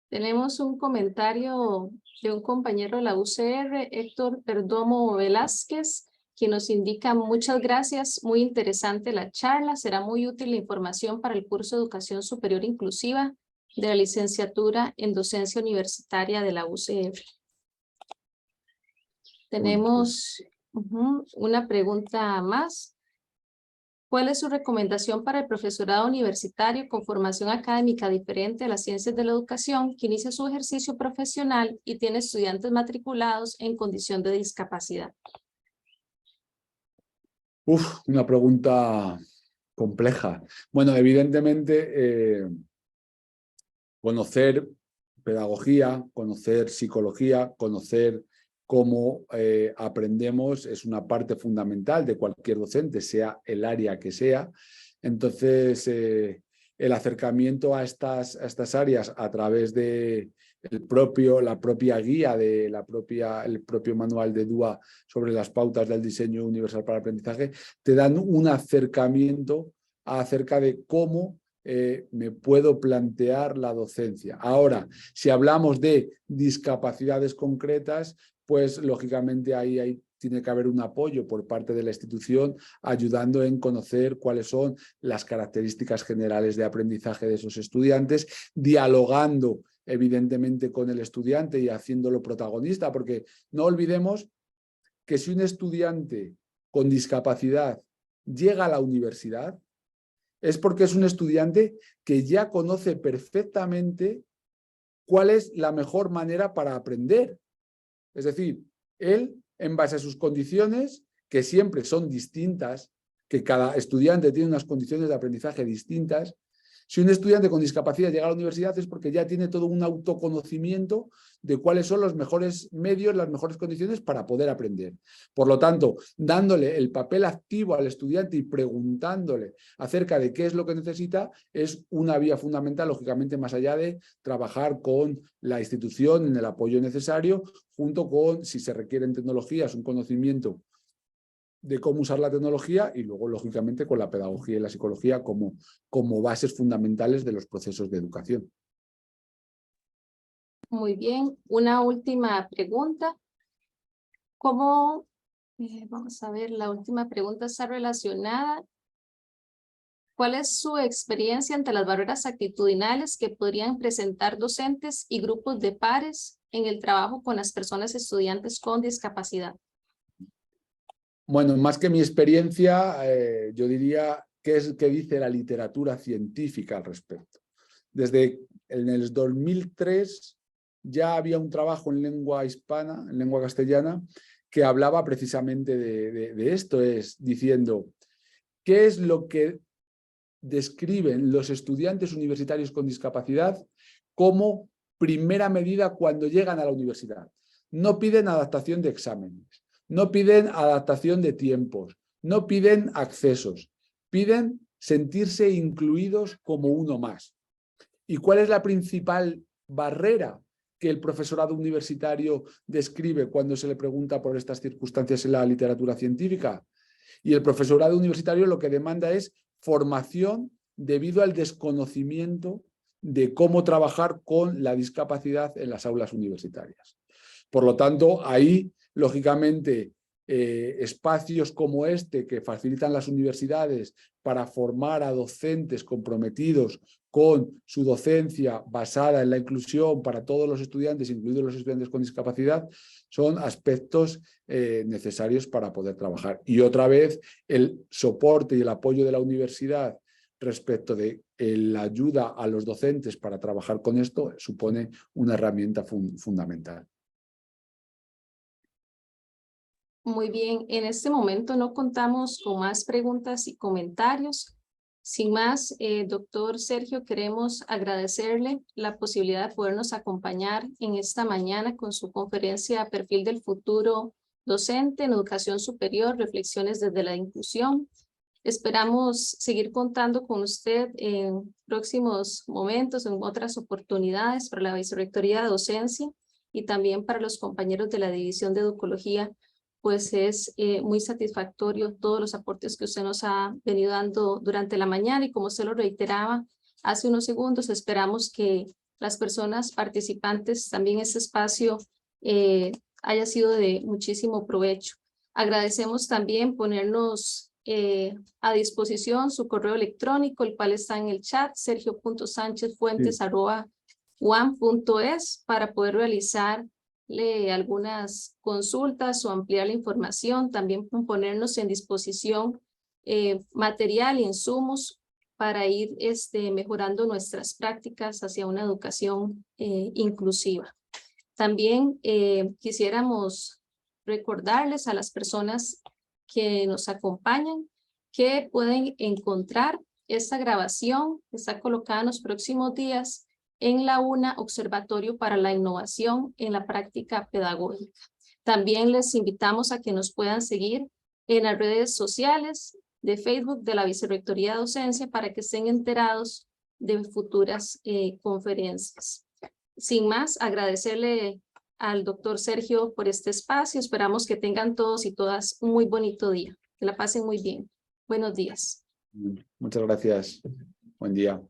Tenemos un comentario de un compañero de la UCR, Héctor Perdomo Velázquez, que nos indica: muchas gracias, muy interesante la charla, será muy útil la información para el curso de Educación Superior Inclusiva de la licenciatura en Docencia Universitaria de la UCR. Tenemos una pregunta más. ¿Cuál es su recomendación para el profesorado universitario con formación académica diferente a las ciencias de la educación que inicia su ejercicio profesional y tiene estudiantes matriculados en condición de discapacidad? Una pregunta compleja. Bueno, evidentemente conocer pedagogía, conocer psicología, conocer cómo aprendemos es una parte fundamental de cualquier docente, sea el área que sea. Entonces, el acercamiento a estas áreas a través de la propia guía, el propio manual de DUA sobre las pautas del diseño universal para el aprendizaje, te dan un acercamiento acerca de cómo me puedo plantear la docencia. Ahora, si hablamos de discapacidades concretas, pues lógicamente ahí tiene que haber un apoyo por parte de la institución ayudando en conocer cuáles son las características generales de aprendizaje de esos estudiantes, dialogando evidentemente con el estudiante y haciéndolo protagonista, porque no olvidemos que si un estudiante con discapacidad llega a la universidad, es porque es un estudiante que ya conoce perfectamente cuál es la mejor manera para aprender. Es decir, él, en base a sus condiciones, que siempre son distintas, que cada estudiante tiene unas condiciones de aprendizaje distintas, Si un estudiante con discapacidad llega a la universidad es porque ya tiene todo un autoconocimiento de cuáles son los mejores medios, las mejores condiciones para poder aprender. Por lo tanto, dándole el papel activo al estudiante y preguntándole acerca de qué es lo que necesita, es una vía fundamental, lógicamente, más allá de trabajar con la institución en el apoyo necesario, junto con, si se requieren tecnologías, un conocimiento de cómo usar la tecnología y luego, lógicamente, con la pedagogía y la psicología como bases fundamentales de los procesos de educación. Muy bien. Una última pregunta. ¿Cómo? Vamos a ver, la última pregunta está relacionada. ¿Cuál es su experiencia ante las barreras actitudinales que podrían presentar docentes y grupos de pares en el trabajo con las personas estudiantes con discapacidad? Bueno, más que mi experiencia, yo diría qué dice la literatura científica al respecto. Desde en el 2003 ya había un trabajo en lengua hispana, en lengua castellana, que hablaba precisamente de esto, es diciendo qué es lo que describen los estudiantes universitarios con discapacidad como primera medida cuando llegan a la universidad. No piden adaptación de exámenes, no piden adaptación de tiempos, no piden accesos, piden sentirse incluidos como uno más. ¿Y cuál es la principal barrera que el profesorado universitario describe cuando se le pregunta por estas circunstancias en la literatura científica? Y el profesorado universitario lo que demanda es formación debido al desconocimiento de cómo trabajar con la discapacidad en las aulas universitarias. Por lo tanto, ahí, lógicamente, espacios como este que facilitan las universidades para formar a docentes comprometidos con su docencia basada en la inclusión para todos los estudiantes, incluidos los estudiantes con discapacidad, son aspectos necesarios para poder trabajar. Y otra vez, el soporte y el apoyo de la universidad respecto de la ayuda a los docentes para trabajar con esto supone una herramienta fundamental. Muy bien, en este momento no contamos con más preguntas y comentarios. Sin más, doctor Sergio, queremos agradecerle la posibilidad de podernos acompañar en esta mañana con su conferencia Perfil del Futuro Docente en Educación Superior, Reflexiones desde la Inclusión. Esperamos seguir contando con usted en próximos momentos, en otras oportunidades para la Vicerrectoría de Docencia y también para los compañeros de la División de Educología. Pues es muy satisfactorio todos los aportes que usted nos ha venido dando durante la mañana y como usted lo reiteraba hace unos segundos, esperamos que las personas participantes también este espacio haya sido de muchísimo provecho. Agradecemos también ponernos a disposición su correo electrónico, el cual está en el chat, sergio.sanchezfuentes@uam.es, para poder realizar algunas consultas o ampliar la información, también ponernos en disposición material y insumos para ir mejorando nuestras prácticas hacia una educación inclusiva. También quisiéramos recordarles a las personas que nos acompañan que pueden encontrar esta grabación que está colocada en los próximos días en la UNA Observatorio para la Innovación en la Práctica Pedagógica. También les invitamos a que nos puedan seguir en las redes sociales de Facebook de la Vicerrectoría de Docencia para que estén enterados de futuras conferencias. Sin más, agradecerle al doctor Sergio por este espacio. Esperamos que tengan todos y todas un muy bonito día. Que la pasen muy bien. Buenos días. Muchas gracias. Buen día.